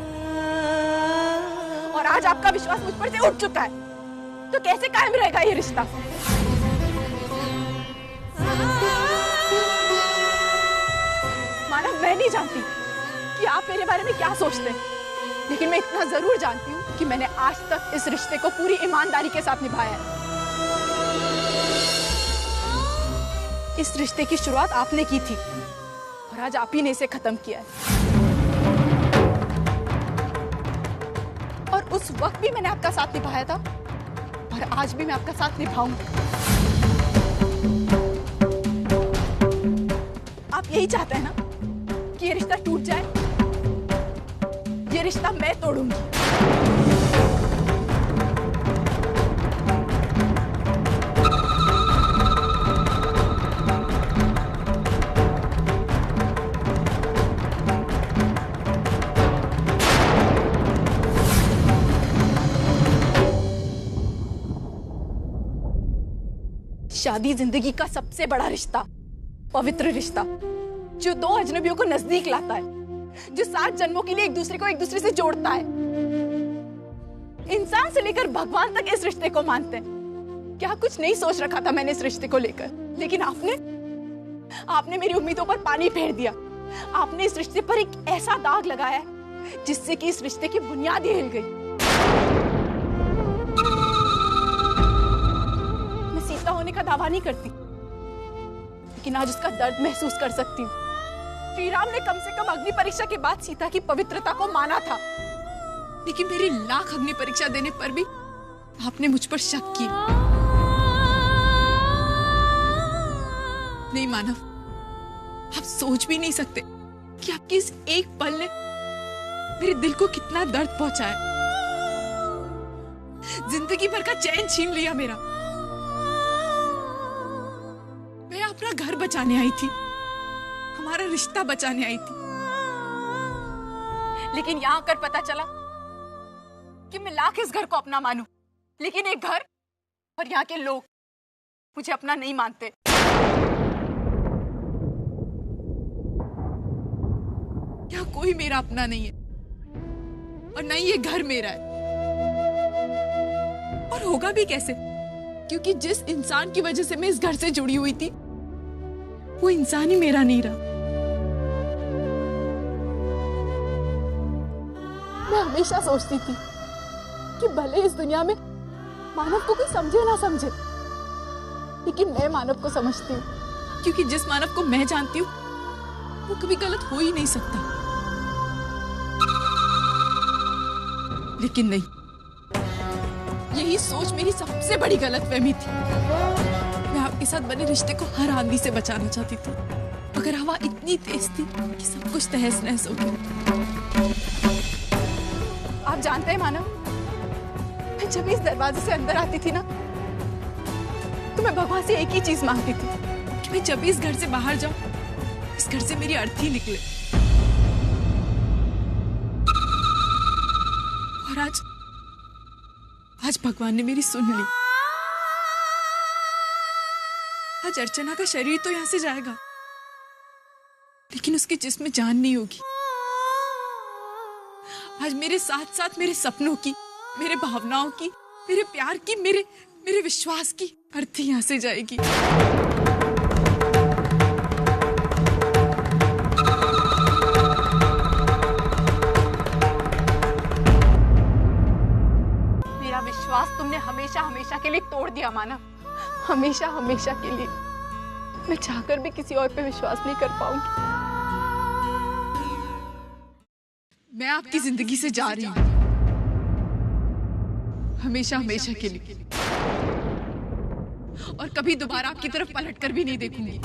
Speaker 18: और आज आपका विश्वास मुझ पर से उठ चुका है, तो कैसे कायम रहेगा ये रिश्ता? मानव, मैं नहीं जानती कि आप मेरे बारे में क्या सोचते हैं, लेकिन मैं इतना जरूर जानती हूँ कि मैंने आज तक इस रिश्ते को पूरी ईमानदारी के साथ निभाया है। इस रिश्ते की शुरुआत आपने की थी और आज आप ही ने इसे खत्म किया है। उस वक्त भी मैंने आपका साथ निभाया था और आज भी मैं आपका साथ निभाऊंगी। आप यही चाहते हैं ना कि ये रिश्ता टूट जाए? ये रिश्ता मैं तोड़ूंगी। शादी जिंदगी का सबसे बड़ा रिश्ता, पवित्र रिश्ता, जो दो अजनबियों को नजदीक लाता है, जो 7 जन्मों के लिए एक दूसरे को एक दूसरे से जोड़ता है। इंसान से लेकर भगवान तक इस रिश्ते को मानते हैं। क्या कुछ नहीं सोच रखा था मैंने इस रिश्ते को लेकर, लेकिन आपने मेरी उम्मीदों पर पानी फेर दिया। आपने इस रिश्ते पर एक ऐसा दाग लगाया जिससे कि इस रिश्ते की बुनियाद ही हिल गई। मैं सीता होने का दावा नहीं करती, लेकिन आज उसका दर्द महसूस कर सकती हूँ। श्री राम ने कम से कम अग्नि परीक्षा के बाद सीता की पवित्रता को माना था, लेकिन मेरी लाख अग्नि परीक्षा देने पर भी आपने मुझ पर शक किया। नहीं मानव, आप सोच भी नहीं सकते कि आपकी इस एक पल ने मेरे दिल को कितना दर्द पहुंचाया, जिंदगी भर का चैन छीन लिया मेरा। मैं अपना घर बचाने आई थी, हमारा रिश्ता बचाने आई थी, लेकिन यहां आकर पता चला कि मैं लाख इस घर को अपना मानूं, लेकिन एक घर और यहाँ के लोग मुझे अपना नहीं मानते। यहाँ कोई मेरा अपना नहीं है और न ही ये घर मेरा है, और होगा भी कैसे, क्योंकि जिस इंसान की वजह से मैं इस घर से जुड़ी हुई थी वो इंसान ही मेरा नहीं रहा। मैं हमेशा सोचती थी कि भले इस दुनिया में मानव को कोई समझे ना समझे, लेकिन मैं मानव को समझती हूँ, क्योंकि जिस मानव को मैं जानती हूँ वो कभी गलत हो ही नहीं सकता। लेकिन नहीं, यही सोच मेरी सबसे बड़ी गलतफहमी थी। मैं आपके साथ बने रिश्ते को हर आंधी से बचाना चाहती थी, मगर हवा इतनी तेज थी कि सब कुछ तहस नहस हो गया। आप जानते हैं मानव, मैं जब इस दरवाजे से अंदर आती थी ना, तो मैं भगवान से एक ही चीज मांगती थी कि मैं जब भी इस घर से बाहर जाऊं, इस घर से मेरी अर्थी निकले। और आज भगवान ने मेरी सुन ली। आज अर्चना का शरीर तो यहां से जाएगा, लेकिन उसके जिस्म में जान नहीं होगी। आज मेरे साथ साथ मेरे सपनों की, मेरे भावनाओं की, मेरे प्यार की, मेरे विश्वास की अर्थी यहां से जाएगी। मेरा विश्वास तुमने हमेशा हमेशा के लिए तोड़ दिया मानव, हमेशा हमेशा के लिए। मैं चाहकर भी किसी और पे विश्वास नहीं कर पाऊंगी। मैं आपकी जिंदगी से जा रही हूं, हमेशा हमेशा के लिए, और कभी दोबारा आपकी तरफ पलटकर भी नहीं देखूंगी।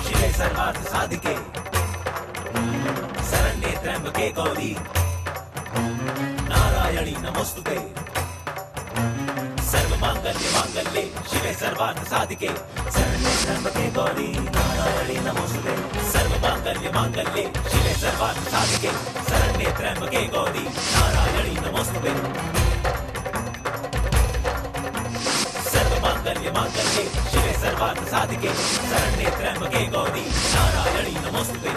Speaker 1: शिवे सर्वार्थ साधिके शरण्ये त्र्यंबके गौरी नारायणी नमोस्तुते। सर्वमांगल्ये मांगल्ये शिवे सर्वार्थ साधिके शरण्ये त्र्यंबके गौरी नारायणी नमोस्तुते। सर्वमांगल्ये मांगल्ये शिवे सर्वार्थ साधिके शरण्ये त्र्यंबके गौरी नारायणी नमोस्तुते। सर्वमांगल्ये मांगल्ये शिवे सर्वार्थ साधिके शरण्ये त्र्यंबके गौरी नारायणी नमोस्तुते।